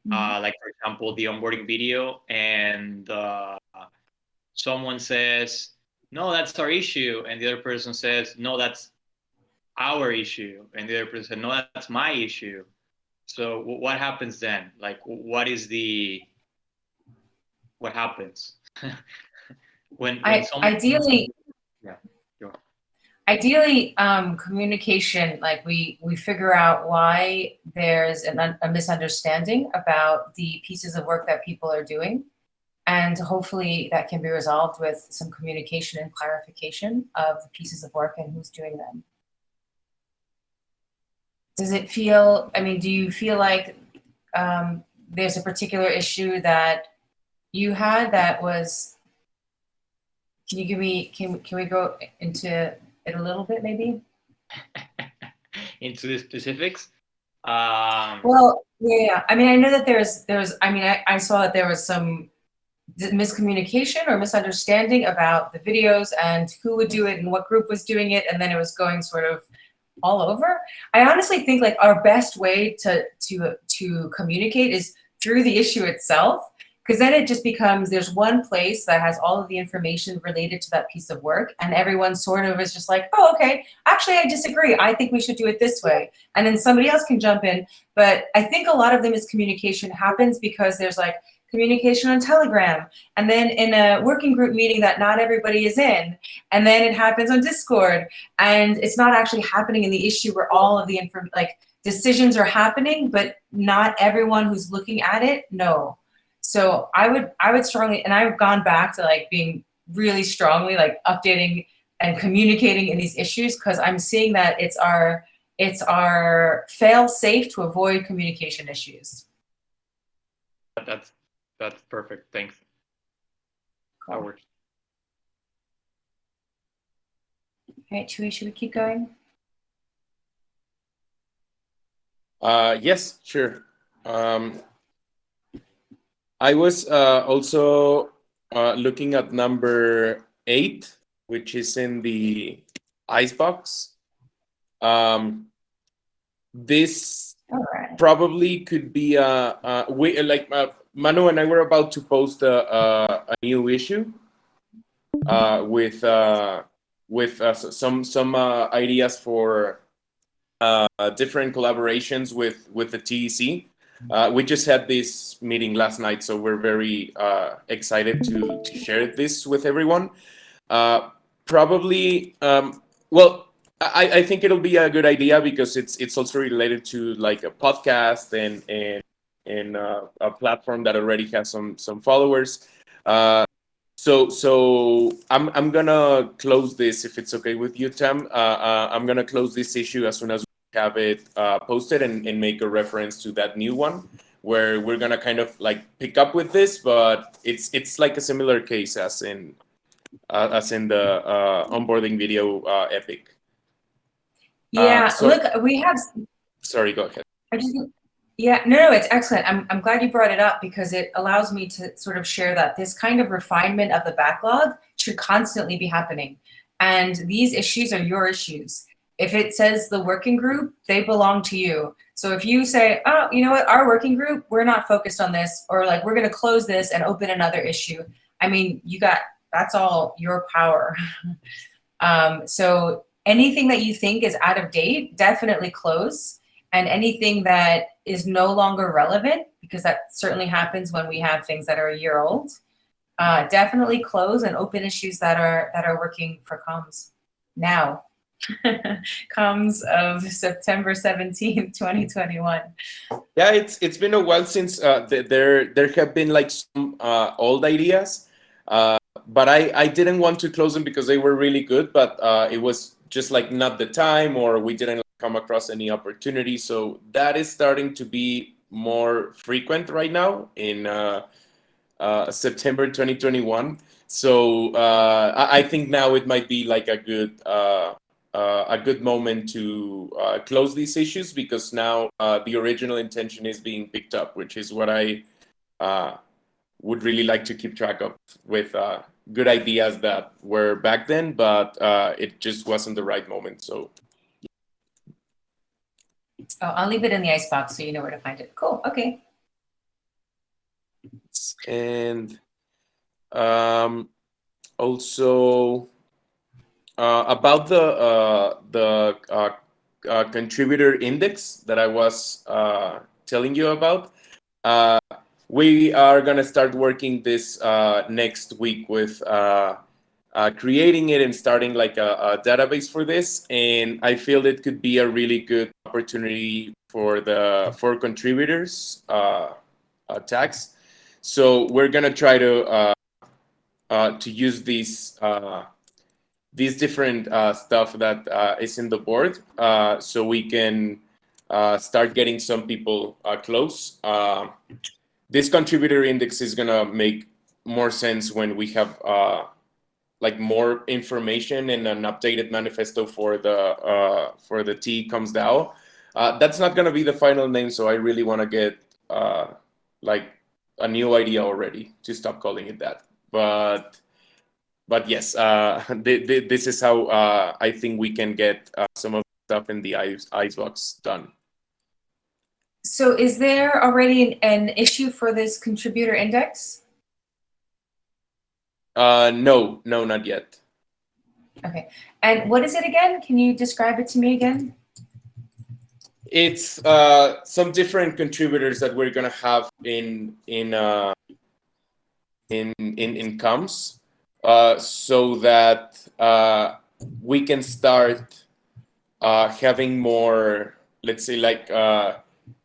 Like, for example, the onboarding video, and someone says, no, that's our issue, and the other person says, no, that's our issue, and the other person says, no, that's my issue. So what happens then? Like, what happens? when someone, ideally, yeah, go on. Ideally, communication, like we figure out why there's a misunderstanding about the pieces of work that people are doing. And hopefully that can be resolved with some communication and clarification of the pieces of work and who's doing them. Does it feel, I mean, do you feel like there's a particular issue that you had that was, can you give me, can we go into it a little bit maybe? Into the specifics. Well, yeah, I mean, I know that I saw that there was some miscommunication or misunderstanding about the videos and who would do it and what group was doing it, and then it was going sort of all over. I honestly think like our best way to communicate is through the issue itself, because then it just becomes, there's one place that has all of the information related to that piece of work, and everyone sort of is just like, oh, okay, actually I disagree, I think we should do it this way, and then somebody else can jump in. But I think a lot of the miscommunication happens because there's like communication on Telegram, and then in a working group meeting that not everybody is in, and then it happens on Discord, and it's not actually happening in the issue where all of the decisions are happening, but not everyone who's looking at it know. So I would strongly, and I've gone back to like being really strongly like updating and communicating in these issues, because I'm seeing that it's our fail safe to avoid communication issues. That's perfect. Thanks. That works. All right, Chewy, should we keep going? Yes, sure. I was also looking at number 8, which is in the icebox. This probably could be Manu and I were about to post a new issue with some ideas for different collaborations with the TEC. We just had this meeting last night, so we're very excited to share this with everyone. Probably, well, I think it'll be a good idea because it's also related to like a podcast and a platform that already has some followers. So I'm gonna close this if it's okay with you, Tam. I'm gonna close this issue as soon as we have it posted and make a reference to that new one where we're gonna kind of like pick up with this, but it's like a similar case as in the onboarding video epic. Yeah, look, we have. Sorry, go ahead. Yeah, no, it's excellent. I'm glad you brought it up because it allows me to sort of share that this kind of refinement of the backlog should constantly be happening. And these issues are your issues. If it says the working group, they belong to you. So if you say, oh, you know what, our working group, we're not focused on this, or like we're gonna close this and open another issue. I mean, that's all your power. So anything that you think is out of date, definitely close. And anything that is no longer relevant, because that certainly happens when we have things that are a year old, definitely close and open issues that are working for comms now. Comms of September 17th, 2021. Yeah, it's been a while since there have been like some old ideas, but I didn't want to close them because they were really good, but it was just like not the time, or we didn't come across any opportunity. So that is starting to be more frequent right now in September 2021. So I think now it might be like a good moment to close these issues, because now the original intention is being picked up, which is what I would really like to keep track of, with good ideas that were back then, but it just wasn't the right moment. So I'll leave it in the icebox so you know where to find it. Cool. Okay. And also about the contributor index that I was telling you about, we are gonna start working this next week with creating it and starting like a database for this. And I feel it could be a really good opportunity for contributors tags. So we're gonna try to use these different stuff that is in the board, so we can start getting some people close. This contributor index is gonna make more sense when we have like more information and an updated manifesto for the TE Comes DAO. That's not gonna be the final name, so I really want to get like a new idea already to stop calling it that. But yes, this is how I think we can get some of the stuff in the Icebox done. So is there already an issue for this contributor index? No, not yet. Okay. And what is it again? Can you describe it to me again? It's some different contributors that we're gonna have in comms, so that we can start having more, let's say, like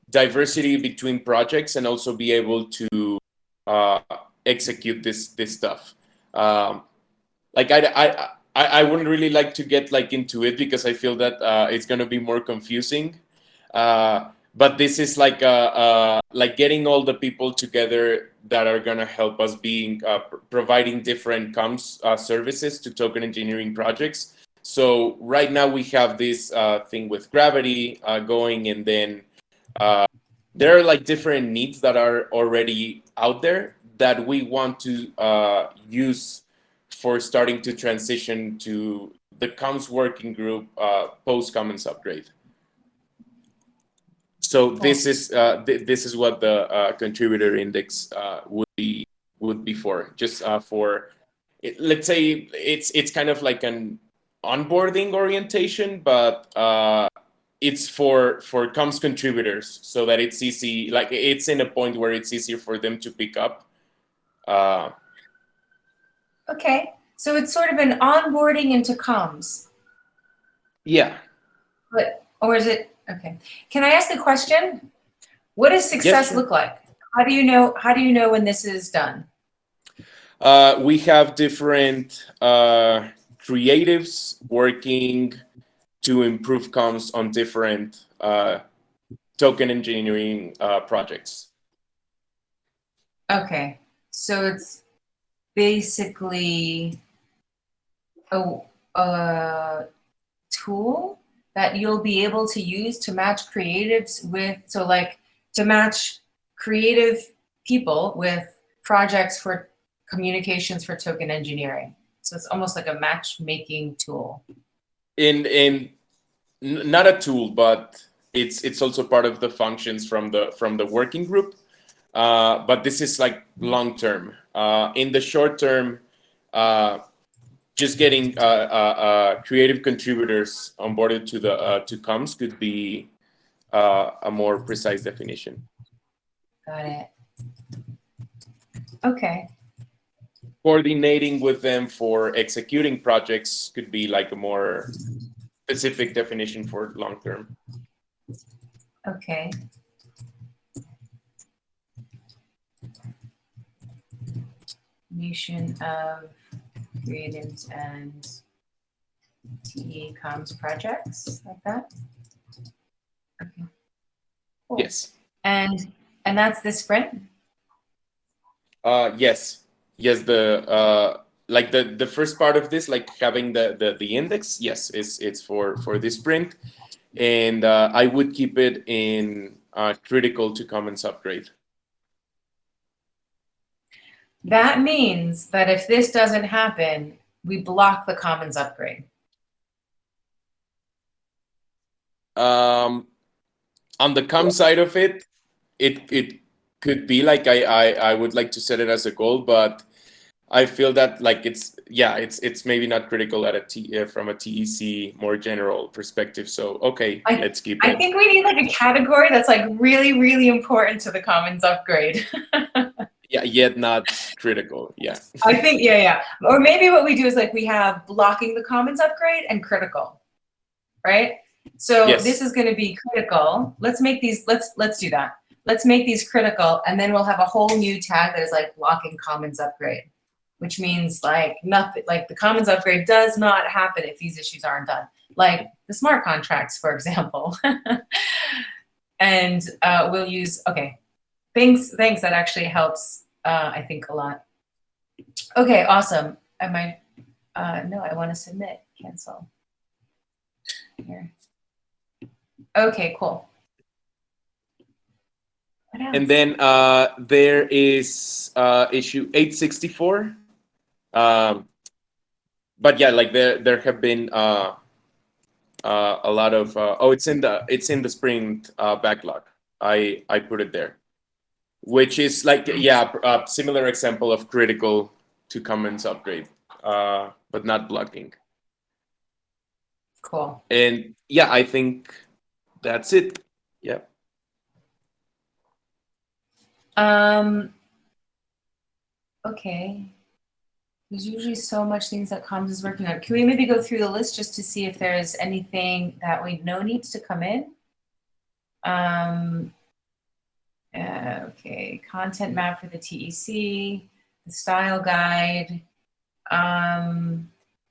diversity between projects, and also be able to execute this stuff. Like I wouldn't really like to get like into it, because I feel that it's gonna be more confusing. But this is like getting all the people together that are gonna help us being providing different comms services to token engineering projects. So right now we have this thing with Gravity going, and then there are like different needs that are already out there that we want to use for starting to transition to the comms working group post Commons upgrade. So this is what the contributor index would be for. Just for, let's say it's kind of like an onboarding orientation, but it's for comms contributors, so that it's easy. Like it's in a point where it's easier for them to pick up. Okay. So it's sort of an onboarding into comms. Yeah. Or is it? Okay. Can I ask a question? What does success sure. look like? How do you know when this is done? We have different creatives working to improve comms on different token engineering projects. Okay. So it's basically a tool that you'll be able to use to match creatives with, so like to match creative people with projects for communications for token engineering. So it's almost like a matchmaking tool. Not a tool, but it's also part of the functions from the working group. But this is like long term. In the short term, just getting creative contributors onboarded to comms could be a more precise definition. Got it. Okay. Coordinating with them for executing projects could be like a more specific definition for long term. Okay. Nation of creatives and TE comms projects, like that. Okay. Cool. Yes. And that's the sprint? Yes. The like the first part of this, like having the index, yes, it's for this sprint, and I would keep it in critical to Commons upgrade. That means that if this doesn't happen, we block the Commons upgrade. On the comms side of it, it could be like I would like to set it as a goal, but I feel that like it's maybe not critical at from a TEC more general perspective. So okay, let's keep it. I think we need like a category that's like really, really important to the Commons upgrade. Yeah, yet not critical. Yeah. I think yeah. Or maybe what we do is like we have blocking the Commons upgrade and critical, right? So yes. This is going to be critical. Let's make these. Let's do that. Let's make these critical, and then we'll have a whole new tag that is like blocking Commons upgrade. which means like nothing, like the Commons upgrade does not happen if these issues aren't done, like the smart contracts, for example. And we'll use, okay, thanks, that actually helps, I think, a lot. Okay, awesome. Am I, no, I want to submit, cancel. Here. Okay, cool. What else? And then there is issue 864. But yeah, like there have been a lot of it's in the Sprint backlog. I put it there, which is like, yeah, a similar example of critical to Commons upgrade, but not blocking. Cool. And yeah, I think that's it. Yeah. Okay. There's usually so much things that Commons is working on. Can we maybe go through the list just to see if there's anything that we know needs to come in? Okay, content map for the TEC, the style guide.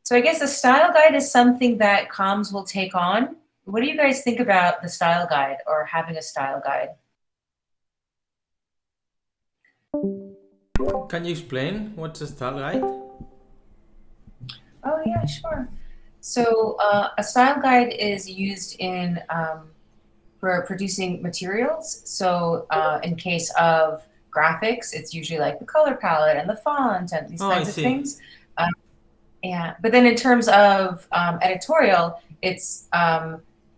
So I guess the style guide is something that comms will take on. What do you guys think about the style guide or having a style guide? Can you explain what's a style guide? Oh yeah, sure. So a style guide is used in for producing materials. So in case of graphics, it's usually like the color palette and the font and these kinds of things. Yeah, but then in terms of editorial, it's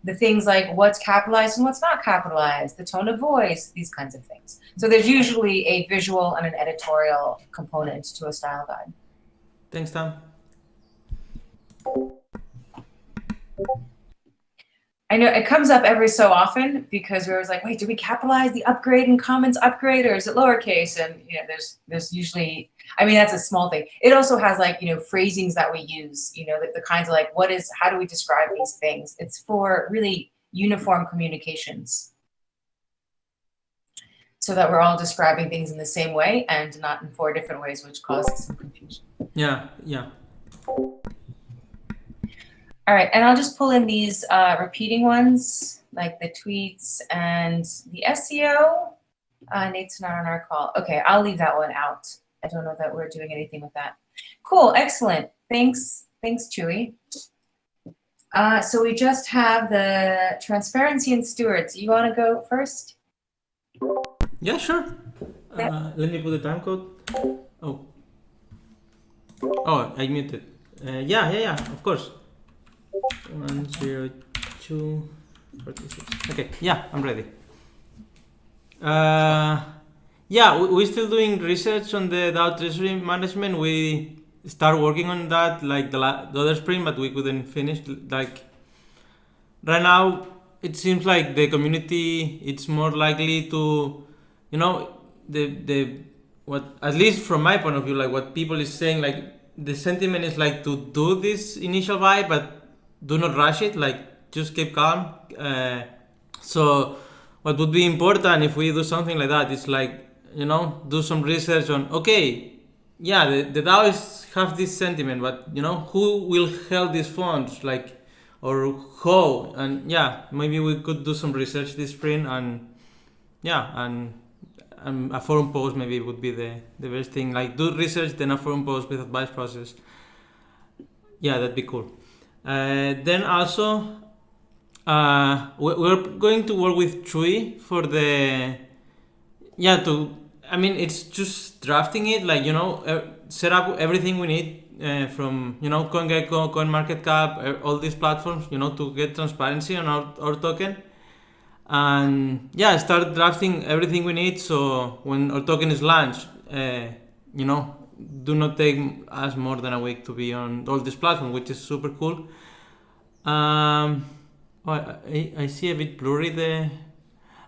the things like what's capitalized and what's not capitalized, the tone of voice, these kinds of things. So there's usually a visual and an editorial component to a style guide. Thanks, Tom. I know it comes up every so often because we're always like, wait, do we capitalize the upgrade in Commons upgrade or is it lowercase? And you know, there's usually, I mean, that's a small thing. It also has like, you know, phrasings that we use, you know, the kinds of like, how do we describe these things? It's for really uniform communications, so that we're all describing things in the same way and not in 4 different ways, which causes some confusion. Yeah, yeah. All right, and I'll just pull in these repeating ones, like the tweets and the SEO. Nate's not on our call. Okay, I'll leave that one out. I don't know that we're doing anything with that. Cool, excellent. Thanks, Chewy. So we just have the transparency and stewards. You want to go first? Yeah, sure. Let me put the time code. Oh, I muted. Yeah, of course. 10246. Okay, yeah, I'm ready. Yeah, we're still doing research on the DAO treasury management. We start working on that like the other sprint, but we couldn't finish. Like right now, it seems like the community it's more likely to, you know, what at least from my point of view, like what people is saying, like the sentiment is like to do this initial buy, but do not rush it, like just keep calm. So what would be important if we do something like that is like, you know, do some research on, okay, yeah, the DAOs have this sentiment, but you know, who will hold these funds, like, or how? And yeah, maybe we could do some research this sprint, and yeah, and a forum post maybe would be the best thing. Like do research, then a forum post with advice process. Yeah, that'd be cool. Then also, we're going to work with Chui for the, I mean, it's just drafting it, like, you know, set up everything we need from, you know, CoinGecko, CoinMarketCap, all these platforms, you know, to get transparency on our token. And yeah, start drafting everything we need, so when our token is launched, you know, do not take us more than a week to be on all this platform, which is super cool. I see a bit blurry there.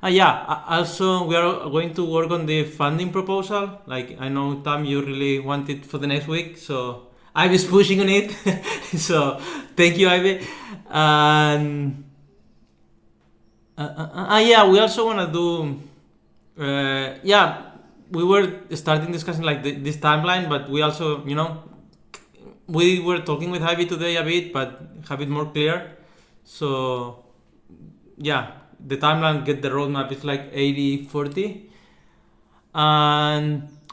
Also we are going to work on the funding proposal. Like I know, Tam, you really want it for the next week, so Ivy's pushing on it. So thank you, Ivy. And we also want to do we were starting discussing like this timeline, but we also, we were talking with Javi today a bit, but have it more clear. So yeah, the timeline, get the roadmap, is like 80-40.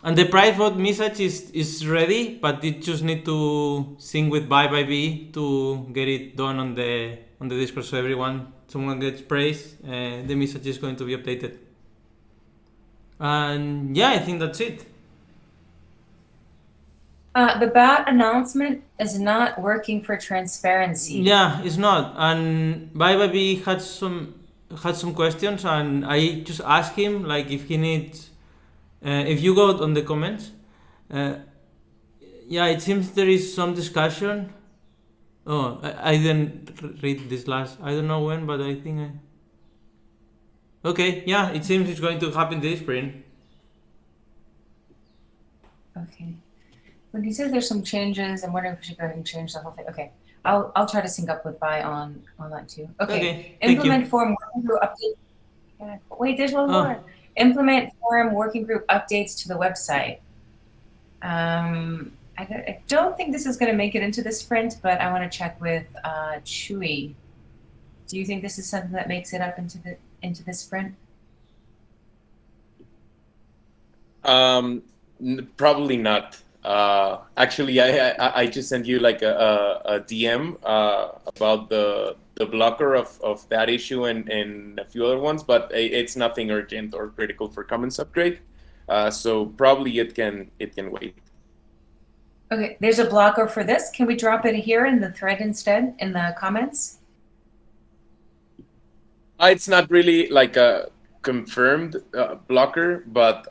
And the price vote message is ready, but it just need to sync with buy by B to get it done on the Discord, so someone gets praise, the message is going to be updated. And yeah, I think that's it. The BAT announcement is not working for transparency. Yeah, it's not. And buy by B had some questions, and I just asked him like if he needs. If you go on the comments, yeah, it seems there is some discussion. Oh, I didn't read this last. I don't know when, but I think I. Okay, yeah, it seems it's going to happen this spring. Okay. When he says there's some changes, I'm wondering if we should go ahead and change the whole thing. Okay, I'll try to sync up with Vi on that too. Okay. Thank Implement you. form working group update. Yeah. Wait, there's one Oh. more. Implement forum working group updates to the website. I don't think this is going to make it into the sprint, but I want to check with Chewy. Do you think this is something that makes it up into the sprint? Probably not. Actually, I just sent you like a DM about the blocker of that issue and a few other ones, but it's nothing urgent or critical for Commons upgrade. So probably it can wait. Okay, there's a blocker for this. Can we drop it here in the thread instead in the comments? It's not really like a confirmed blocker, but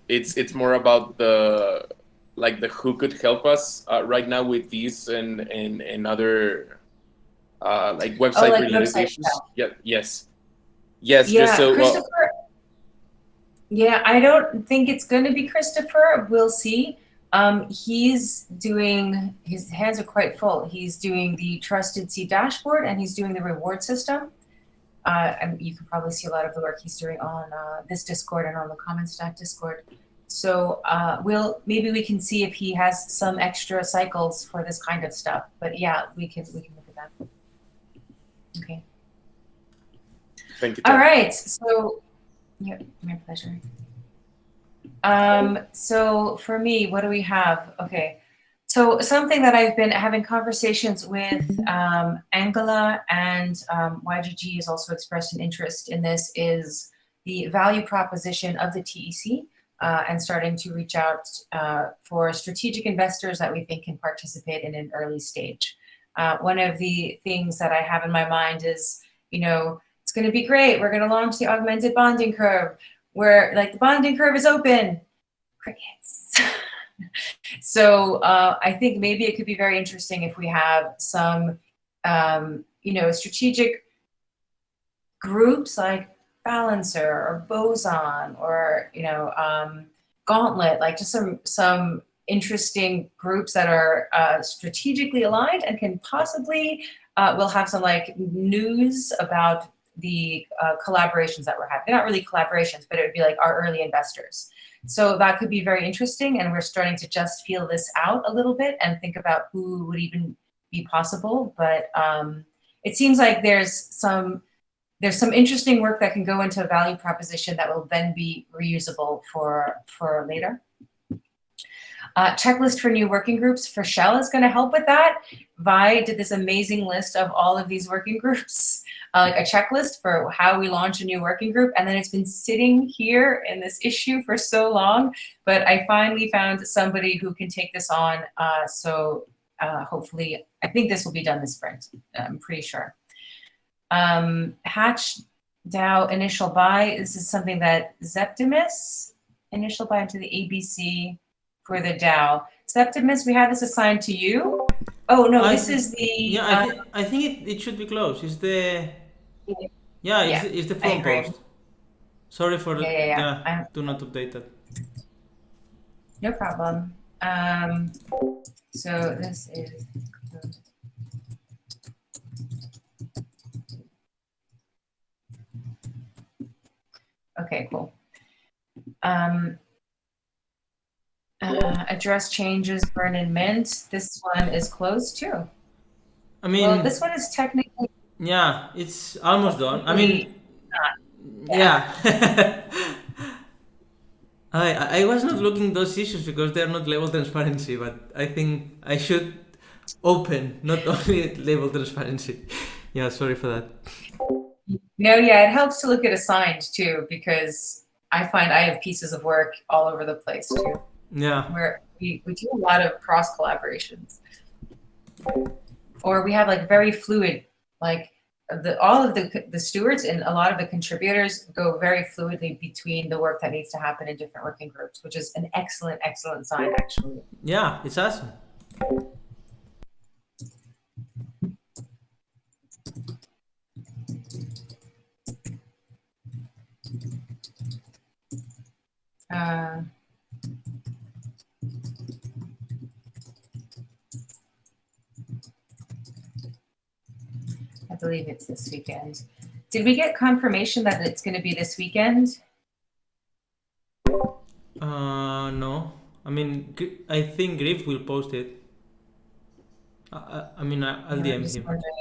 it's more about the who could help us right now with these and other like website like related website issues. stuff. Yeah. Yes. Yeah, Just so. Christopher. Yeah, I don't think it's going to be Christopher. We'll see. He's doing, his hands are quite full. He's doing the Trusted C dashboard and he's doing the reward system. And you can probably see a lot of the work he's doing on this Discord and on the Common Stack Discord. So maybe we can see if he has some extra cycles for this kind of stuff. But yeah, we can look at that. Okay. Thank you. All right. So, yeah, my pleasure. So for me, what do we have? Okay. So something that I've been having conversations with Angela and YGG has also expressed an interest in this is the value proposition of the TEC and starting to reach out for strategic investors that we think can participate in an early stage. One of the things that I have in my mind is, it's going to be great. We're going to launch the augmented bonding curve where like the bonding curve is open. Crickets. So I think maybe it could be very interesting if we have some, strategic groups like Balancer or Boson or, Gauntlet, like just some interesting groups that are strategically aligned and can possibly, we'll have some like news about the collaborations that we're having. They're not really collaborations, but it would be like our early investors. So that could be very interesting. And we're starting to just feel this out a little bit and think about who would even be possible. But it seems like there's some interesting work that can go into a value proposition that will then be reusable for later. Checklist for new working groups for Shell is going to help with that. Vi did this amazing list of all of these working groups, like a checklist for how we launch a new working group. And then it's been sitting here in this issue for so long, but I finally found somebody who can take this on. So hopefully, I think this will be done this sprint. I'm pretty sure. Hatch DAO initial buy. This is something that Zeptimus initial buy into the ABC for the DAO. Septimus, we have this assigned to you. Oh no, this is the. Yeah, I think it should be closed. It's the. Yeah, it's the phone post. Sorry for the. Yeah, do not update that. No problem. So this is. Okay, cool. Address changes, burn and mint. This one is closed too. I mean, Well, this one is technically. yeah, it's almost done. I Technically mean, yeah. I was not looking those issues because they're not label transparency, but I think I should open, not only label transparency. Yeah, sorry for that. No, yeah, it helps to look at assigned too, because I find I have pieces of work all over the place too, Yeah. where we do a lot of cross collaborations. Or we have like very fluid, like all of the stewards and a lot of the contributors go very fluidly between the work that needs to happen in different working groups, which is an excellent sign actually. Yeah, it's awesome. I believe it's this weekend. Did we get confirmation that it's going to be this weekend? No. I mean, I think Griff will post it. I mean, I'll Yeah, I'm DM just him. wondering.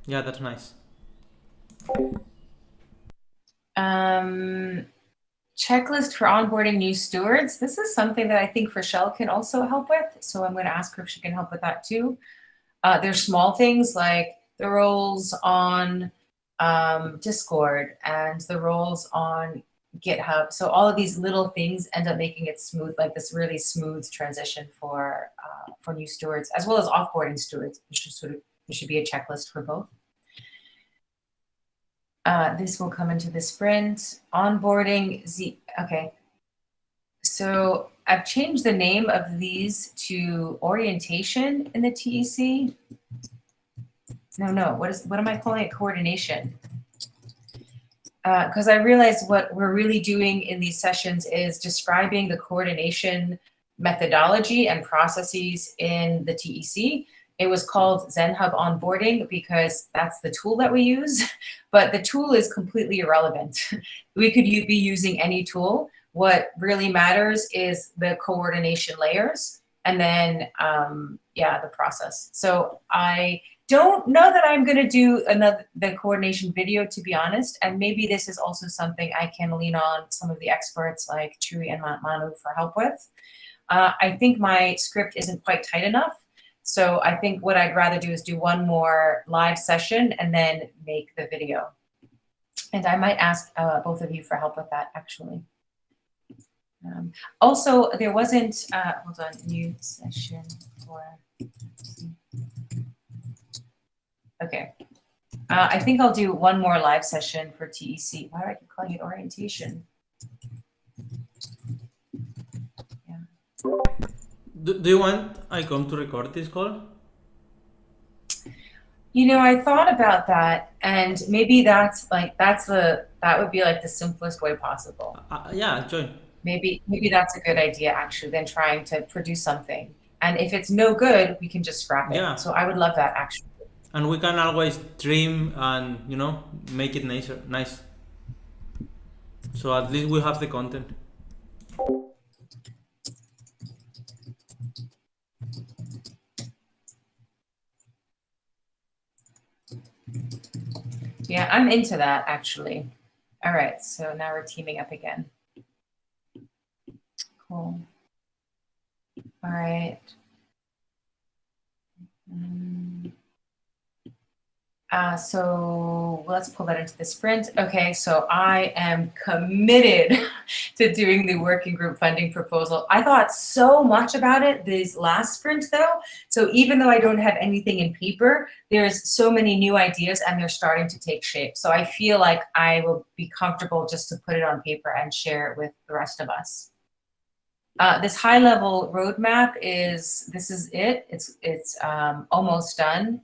Yeah, that's nice. Checklist for onboarding new stewards. This is something that I think Rochelle can also help with. So I'm going to ask her if she can help with that too. There's small things like the roles on Discord and the roles on GitHub. So all of these little things end up making it smooth, like this really smooth transition for new stewards, as well as offboarding stewards. There should be a checklist for both. This will come into the sprint. Onboarding, okay. So I've changed the name of these to orientation in the TEC. No, what am I calling it? Coordination. Because I realized what we're really doing in these sessions is describing the coordination methodology and processes in the TEC. It was called ZenHub Onboarding because that's the tool that we use, but the tool is completely irrelevant. We could be using any tool. What really matters is the coordination layers and then, the process. So I don't know that I'm going to do the coordination video, to be honest, and maybe this is also something I can lean on some of the experts like Chewy and Manu for help with. I think my script isn't quite tight enough. So I think what I'd rather do is do one more live session and then make the video. And I might ask both of you for help with that, actually. Also, there wasn't, hold on, new session for, okay. I think I'll do one more live session for TEC. Why do I keep calling it orientation? Do you want I come to record this call? You know, I thought about that, and maybe that would be like the simplest way possible. Yeah, join. Maybe that's a good idea actually, than trying to produce something. And if it's no good, we can just scrap it. Yeah. So I would love that actually. And we can always trim and make it nice. So at least we have the content. Yeah, I'm into that actually. All right, so now we're teaming up again. Cool. All right. So let's pull that into the sprint. Okay, so I am committed to doing the working group funding proposal. I thought so much about it this last sprint though. So even though I don't have anything in paper, there's so many new ideas and they're starting to take shape. So I feel like I will be comfortable just to put it on paper and share it with the rest of us. This high level roadmap this is it. It's almost done.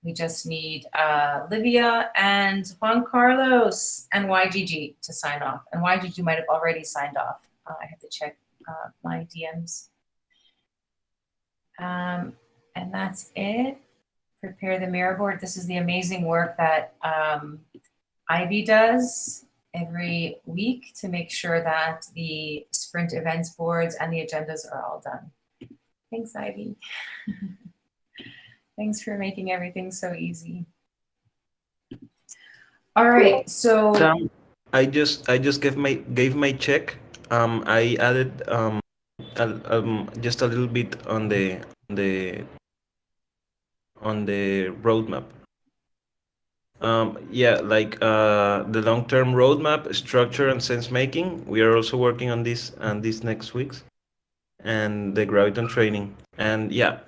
We just need Livia and Juan Carlos and YGG to sign off. And YGG might have already signed off. I have to check my DMs. And that's it. Prepare the mirror board. This is the amazing work that Ivy does every week to make sure that the sprint events boards and the agendas are all done. Thanks, Ivy. Thanks for making everything so easy. All right, so Sam, I just gave my check. I added just a little bit on the roadmap. Yeah, like the long-term roadmap, structure, and sense making. We are also working on this next weeks, and the graviton training. And yeah,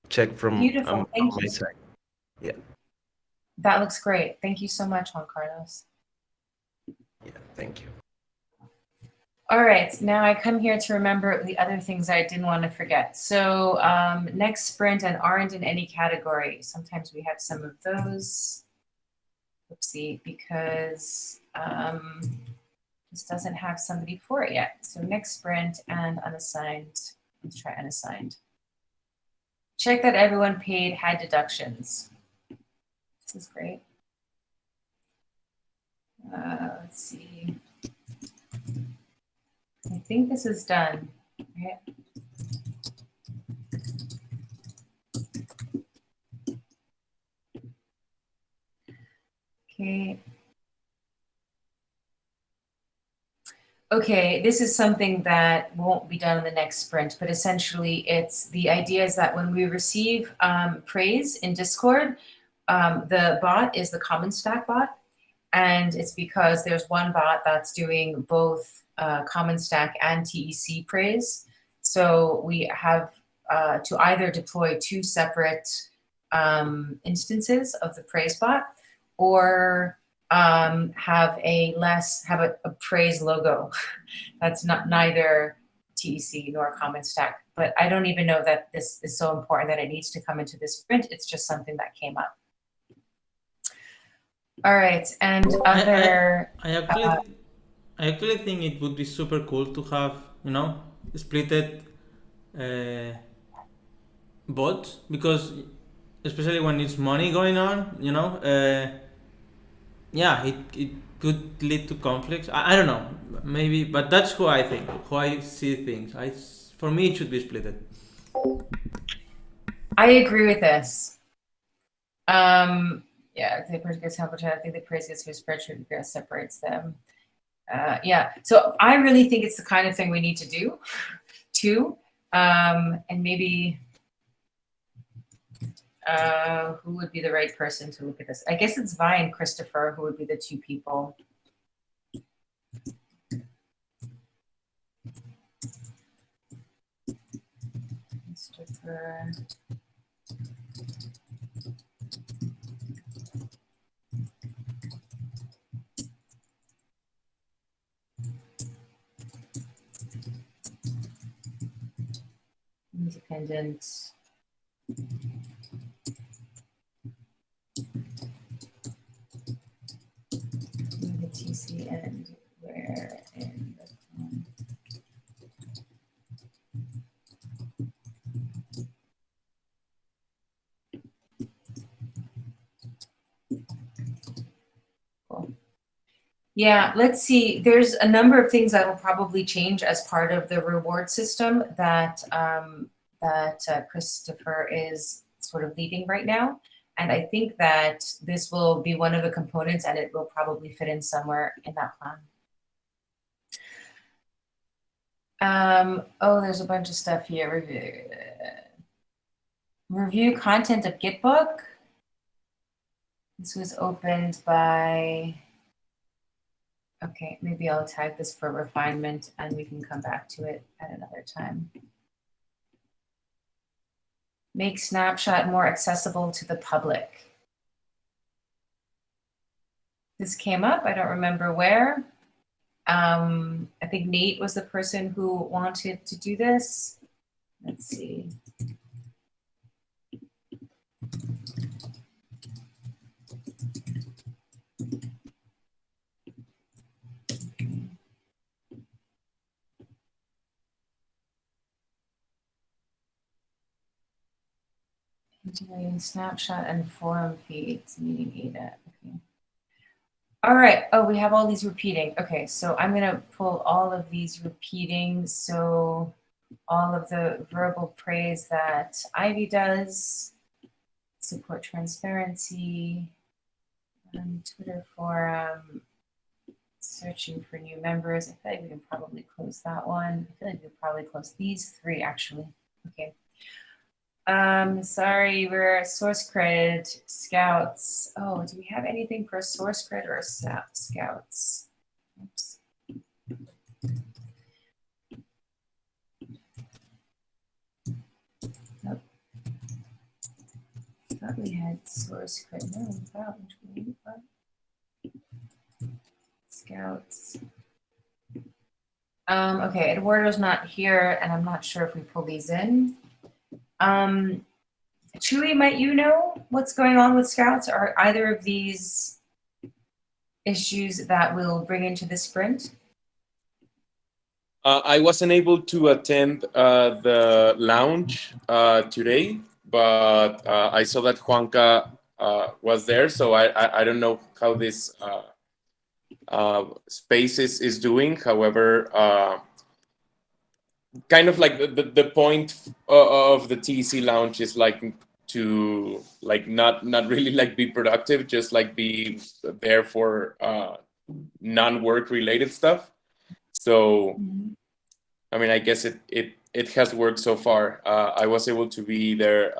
check from beautiful. Thank my you. side. Yeah, That looks great. Thank you so much, Juan Carlos. yeah. Thank you. All right, now I come here to remember the other things I didn't want to forget. So next sprint and aren't in any category. Sometimes we have some of those. Oopsie, because this doesn't have somebody for it yet. So next sprint and unassigned. Let's try unassigned. Check that everyone paid had deductions. This is great. Let's see. I think this is done, right? Okay. Okay, this is something that won't be done in the next sprint, but essentially it's the idea is that when we receive praise in Discord, the bot is the common stack bot. And it's because there's one bot that's doing both common stack and TEC praise. So we have to either deploy two separate instances of the praise bot or have a praise logo that's neither TEC nor common stack. But I don't even know that this is so important that it needs to come into this sprint. It's just something that came up. All right, and other. I actually think it would be super cool to have, splitted bots, because especially when it's money going on, yeah, it could lead to conflicts. I don't know, maybe, but that's who I think, who I see things. For me, it should be splitted. I agree with this. Yeah, the person gets help, I think the praise gets his spreadsheet separates them. Yeah, so I really think it's the kind of thing we need to do too. And maybe who would be the right person to look at this? I guess it's Vi and Christopher who would be the two people. Christopher. Independent. The TC and where in the cool. Yeah, let's see. There's a number of things that will probably change as part of the reward system that Christopher is sort of leading right now. And I think that this will be one of the components and it will probably fit in somewhere in that plan. Oh, there's a bunch of stuff here. Review content of Gitbook. This was opened by, okay, maybe I'll tag this for refinement and we can come back to it at another time. Make Snapshot more accessible to the public. This came up, I don't remember where. I think Nate was the person who wanted to do this. Let's see. Integrating Snapshot and forum feeds, meeting ADA. Okay. All right. Oh, we have all these repeating. Okay, so I'm gonna pull all of these repeating. So all of the verbal praise that Ivy does, support transparency, Twitter forum, searching for new members. I feel like we can probably close that one. I feel like we can probably close these three actually. Okay. Sorry, we're source credit, scouts. Oh, do we have anything for source credit or scouts? Oops. Nope. Thought we had source credit. No, what? Scouts. Okay, Eduardo's not here, and I'm not sure if we pull these in. Chewy, might you know what's going on with scouts? Are either of these issues that we'll bring into the sprint? I wasn't able to attend the lounge today, but I saw that Juanca was there, so I don't know how this space is doing. However, kind of like the point of the TEC lounge is like to like not really like be productive, just like be there for non-work related stuff. So I mean, I guess it has worked so far. I was able to be there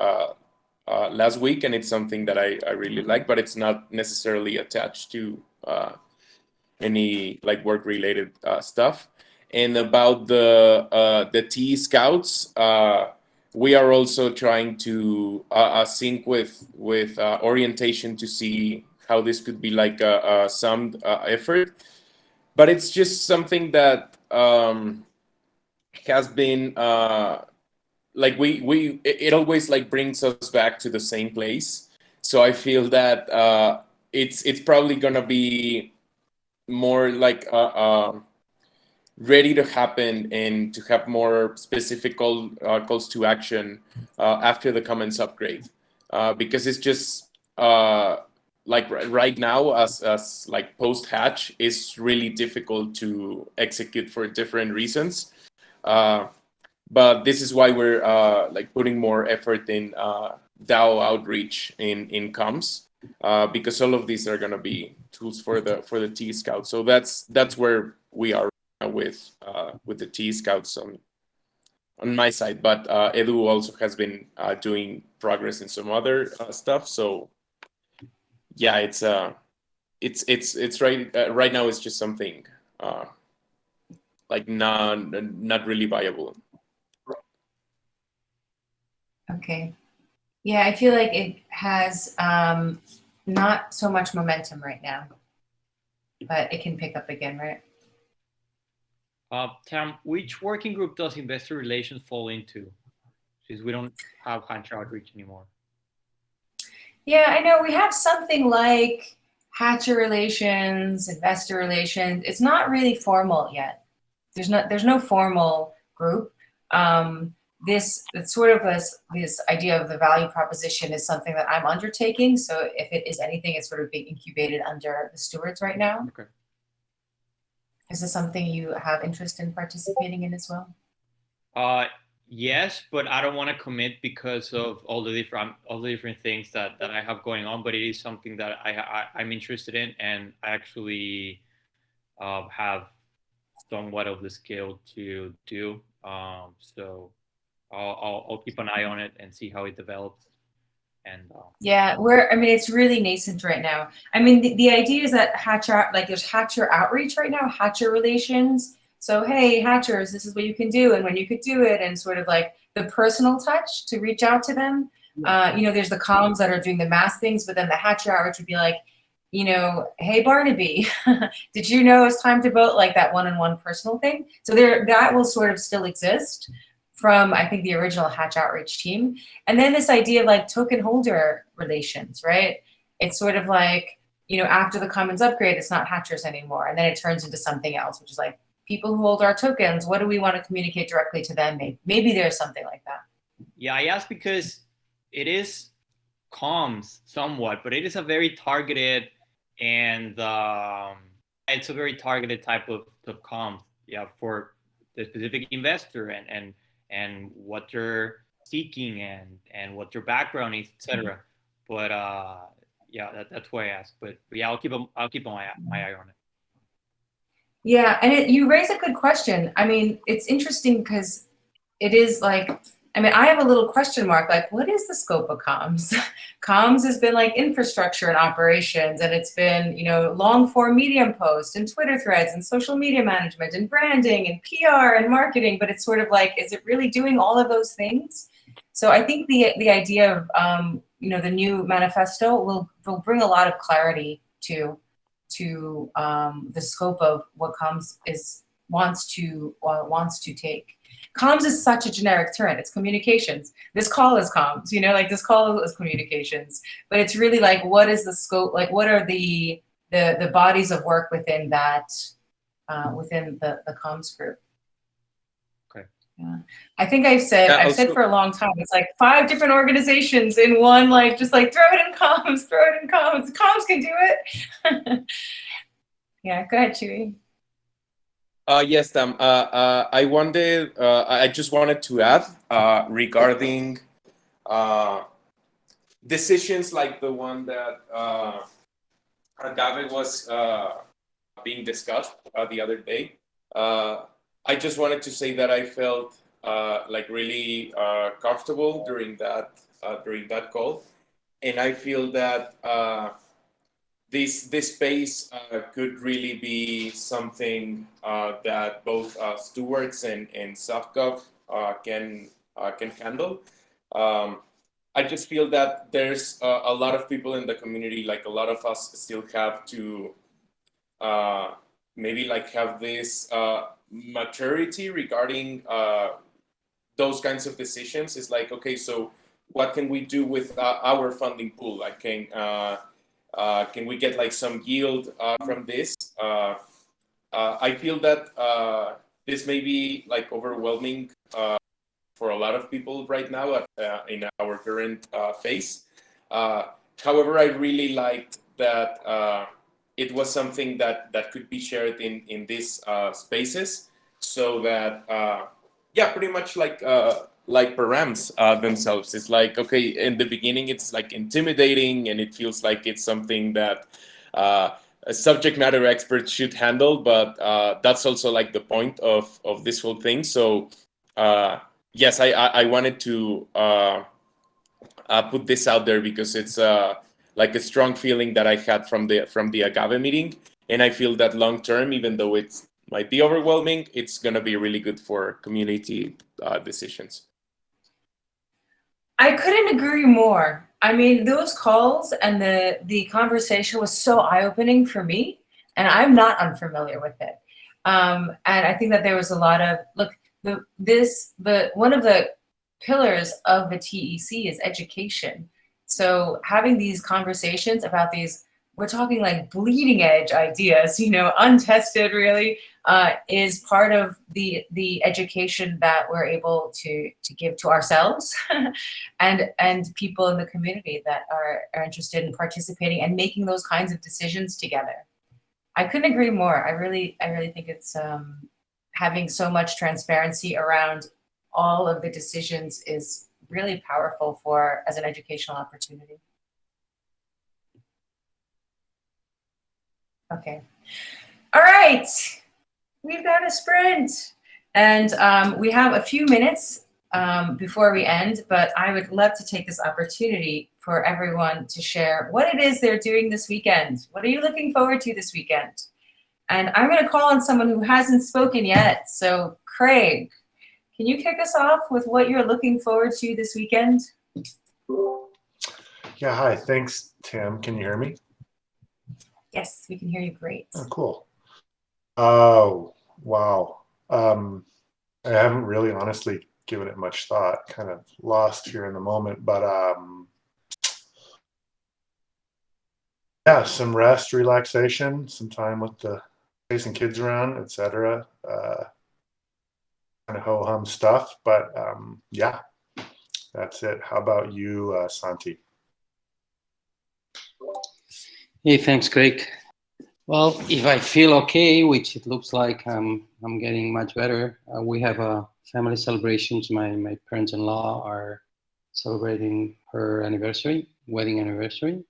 last week, and it's something that I really like, but it's not necessarily attached to any like work related stuff. And about the TE Scouts, we are also trying to sync with orientation to see how this could be like a summed effort. But it's just something that has been like it always like brings us back to the same place. So I feel that it's probably gonna be more like ready to happen and to have more specific calls to action after the Commons upgrade, because it's just like right now as like post hatch is really difficult to execute for different reasons. But this is why we're like putting more effort in DAO outreach in comms, because all of these are going to be tools for the T Scouts. So that's where we are with the T Scouts on my side. But Edu also has been doing progress in some other stuff. So yeah, it's right now it's just something like not really viable. Okay. Yeah, I feel like it has not so much momentum right now, but it can pick up again, right? Tam, which working group does investor relations fall into? Since we don't have Hatch outreach anymore. Yeah, I know we have something like Hatcher relations, investor relations. It's not really formal yet. There's no formal group. It's sort of this idea of the value proposition is something that I'm undertaking. So if it is anything, it's sort of being incubated under the Stewards right now. Okay. Is this something you have interest in participating in as well? Yes, but I don't want to commit because of all the different things that I have going on. But it is something that I'm interested in, and I actually have somewhat of the skill to do. So I'll keep an eye on it and see how it develops. And yeah, it's really nascent right now. I mean, the idea is that there's Hatcher outreach right now, Hatcher relations. So, hey, Hatchers, this is what you can do and when you could do it, and sort of like the personal touch to reach out to them. There's the comms that are doing the mass things, but then the Hatcher outreach would be like, hey, Barnaby, did you know it's time to vote? Like that one-on-one personal thing. So that will sort of still exist from, I think, the original Hatch outreach team. And then this idea of like token holder relations, right? It's sort of like, after the Commons upgrade, it's not Hatchers anymore. And then it turns into something else, which is like people who hold our tokens. What do we want to communicate directly to them? Maybe there's something like that. Yeah, I asked because it is comms somewhat, but it is a very targeted and it's a very targeted type of comms, yeah, for the specific investor and what they're seeking and what their background is, etc. But yeah, that's why I asked. But yeah, I'll keep my eye on it. Yeah, and you raise a good question. I mean, it's interesting because it is like, I mean, I have a little question mark, like, what is the scope of comms? Comms has been like infrastructure and operations, and it's been, you know, long form Medium posts and Twitter threads and social media management and branding and PR and marketing, but it's sort of like, is it really doing all of those things? So I think the idea of, you know, the new manifesto will bring a lot of clarity to the scope of what comms wants to take. Comms is such a generic term. It's communications. This call is comms, you know, like this call is communications. But it's really like, what is the scope? Like, what are the bodies of work within that, within the comms group? Okay. Yeah. I think I've said for a long time, it's like 5 different organizations in one, like, just like throw it in comms, throw it in comms. Comms can do it. Yeah, go ahead, Chewy. Yes, Tam. I just wanted to add regarding decisions like the one that Agave was being discussed the other day. I just wanted to say that I felt like really comfortable during that call, and I feel that this space could really be something that both Stewards and SoftGov can handle. I just feel that there's a lot of people in the community, like a lot of us still have to maybe like have this maturity regarding those kinds of decisions. It's like, okay, so what can we do with our funding pool? Like, can we get like some yield from this? I feel that this may be like overwhelming for a lot of people right now in our current phase. However, I really liked that it was something that could be shared in these spaces, so that yeah, pretty much like params themselves. It's like, okay, in the beginning, it's like intimidating, and it feels like it's something that a subject matter expert should handle. But that's also like the point of this whole thing. So yes, I wanted to put this out there because it's like a strong feeling that I had from the Agave meeting, and I feel that long term, even though it might be overwhelming, it's gonna be really good for community decisions. I couldn't agree more. I mean, those calls and the conversation was so eye-opening for me, and I'm not unfamiliar with it. And I think that there was a lot of, look, one of the pillars of the TEC is education. So having these conversations about these, we're talking like bleeding edge ideas, you know, untested really, is part of the education that we're able to give to ourselves and people in the community that are interested in participating and making those kinds of decisions together. I couldn't agree more. I really think it's having so much transparency around all of the decisions is really powerful as an educational opportunity. Okay. All right. We've got a sprint. And we have a few minutes before we end, but I would love to take this opportunity for everyone to share what it is they're doing this weekend. What are you looking forward to this weekend? And I'm going to call on someone who hasn't spoken yet. So, Craig, can you kick us off with what you're looking forward to this weekend? Yeah, hi. Thanks, Tim. Can you hear me? Yes, we can hear you great. Oh, cool. Oh, wow. I haven't really honestly given it much thought, kind of lost here in the moment, but yeah, some rest, relaxation, some time with the chasing kids around, etc. Kind of ho-hum stuff, but yeah, that's it. How about you, Santi? Hey, thanks, Craig. Well, if I feel okay, which it looks like I'm getting much better, we have a family celebrations. My parents-in-law are celebrating her anniversary, wedding anniversary,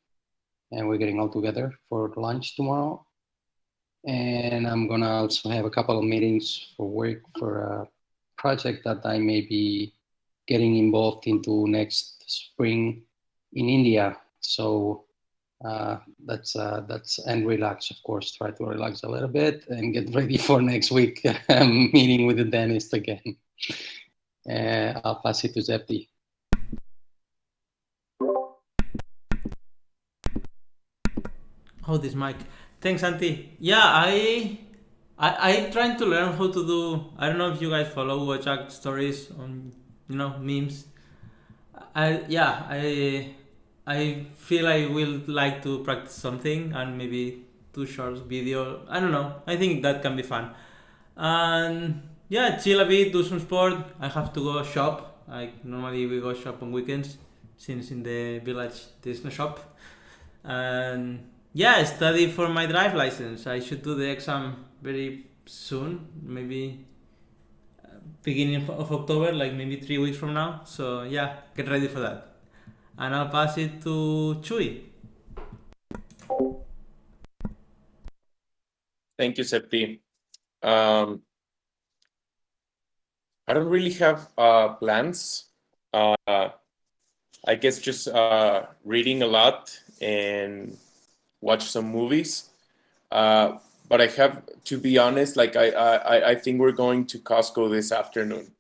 and we're getting all together for lunch tomorrow. And I'm gonna also have a couple of meetings for work for a project that I may be getting involved into next spring in India. So that's and relax, of course. Try to relax a little bit and get ready for next week meeting with the dentist again. I'll pass it to Zepti. Oh, this mic. Thanks, Auntie. Yeah, I trying to learn how to do. I don't know if you guys follow Wojak stories on memes. I feel I will like to practice something and maybe do short video. I don't know. I think that can be fun. And yeah, chill a bit, do some sport. I have to go shop. Like normally we go shop on weekends, since in the village there's no shop. And yeah, study for my drive license. I should do the exam very soon, maybe beginning of October, like maybe 3 weeks from now. So yeah, get ready for that. And I'll pass it to Chuy. Thank you, Septi. I don't really have plans. I guess just reading a lot and watch some movies. But I have to be honest, like I think we're going to Costco this afternoon.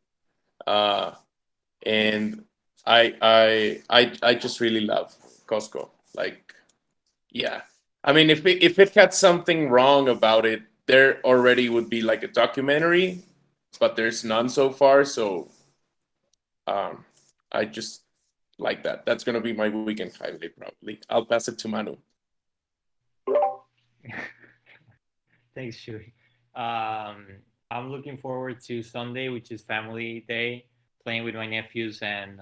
And I just really love Costco. Like, yeah. I mean, if it had something wrong about it, there already would be like a documentary, but there's none so far. So I just like that. That's gonna be my weekend highlight probably. I'll pass it to Manu. Thanks, Shui. I'm looking forward to Sunday, which is family day, playing with my nephews and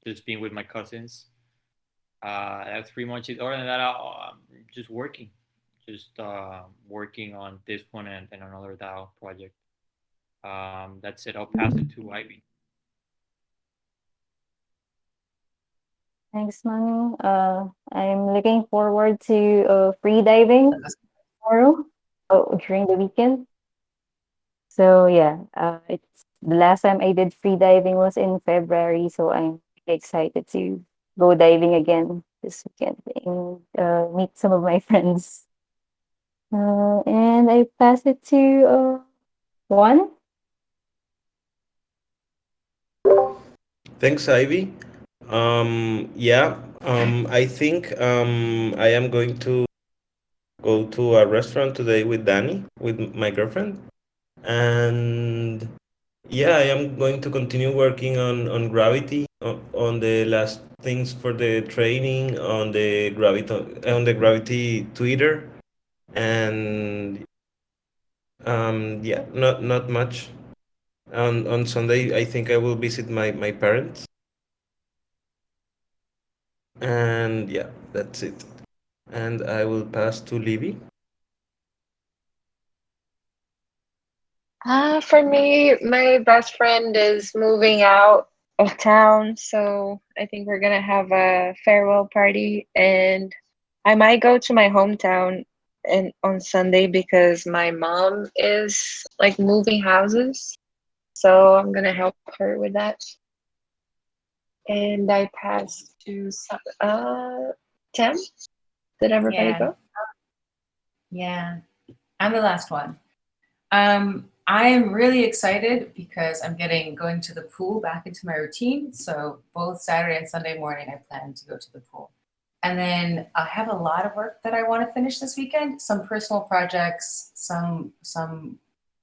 just being with my cousins. That's pretty much it. Other than that, I'm just working on this one and another DAO project. That's it. I'll pass it to Ivy. Thanks, Manu. I'm looking forward to free diving tomorrow, during the weekend. So yeah, it's the last time I did free diving was in February, so I'm excited to go diving again this weekend and meet some of my friends. And I pass it to Juan. Thanks, Ivy. I think I am going to go to a restaurant today with Danny, with my girlfriend. And yeah, I am going to continue working on Gravity, on the last things for the training, on the Gravity Twitter. And not much. On Sunday, I think I will visit my parents. And yeah, that's it. And I will pass to Libby. For me, my best friend is moving out of town, so I think we're gonna have a farewell party, and I might go to my hometown on Sunday because my mom is like moving houses, so I'm gonna help her with that. And I pass to Tim. Did everybody go? Yeah, I'm the last one. I am really excited because I'm going to the pool back into my routine. So both Saturday and Sunday morning, I plan to go to the pool. And then I have a lot of work that I want to finish this weekend. Some personal projects, some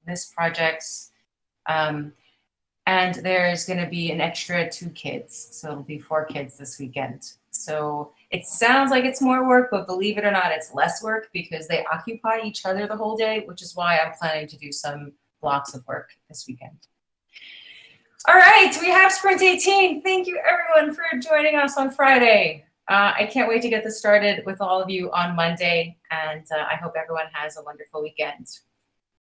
list projects. And there's going to be an extra 2 kids. So it'll be 4 kids this weekend. So it sounds like it's more work, but believe it or not, it's less work because they occupy each other the whole day, which is why I'm planning to do some blocks of work this weekend. All right, we have Sprint 18. Thank you everyone for joining us on Friday. I can't wait to get this started with all of you on Monday, and I hope everyone has a wonderful weekend.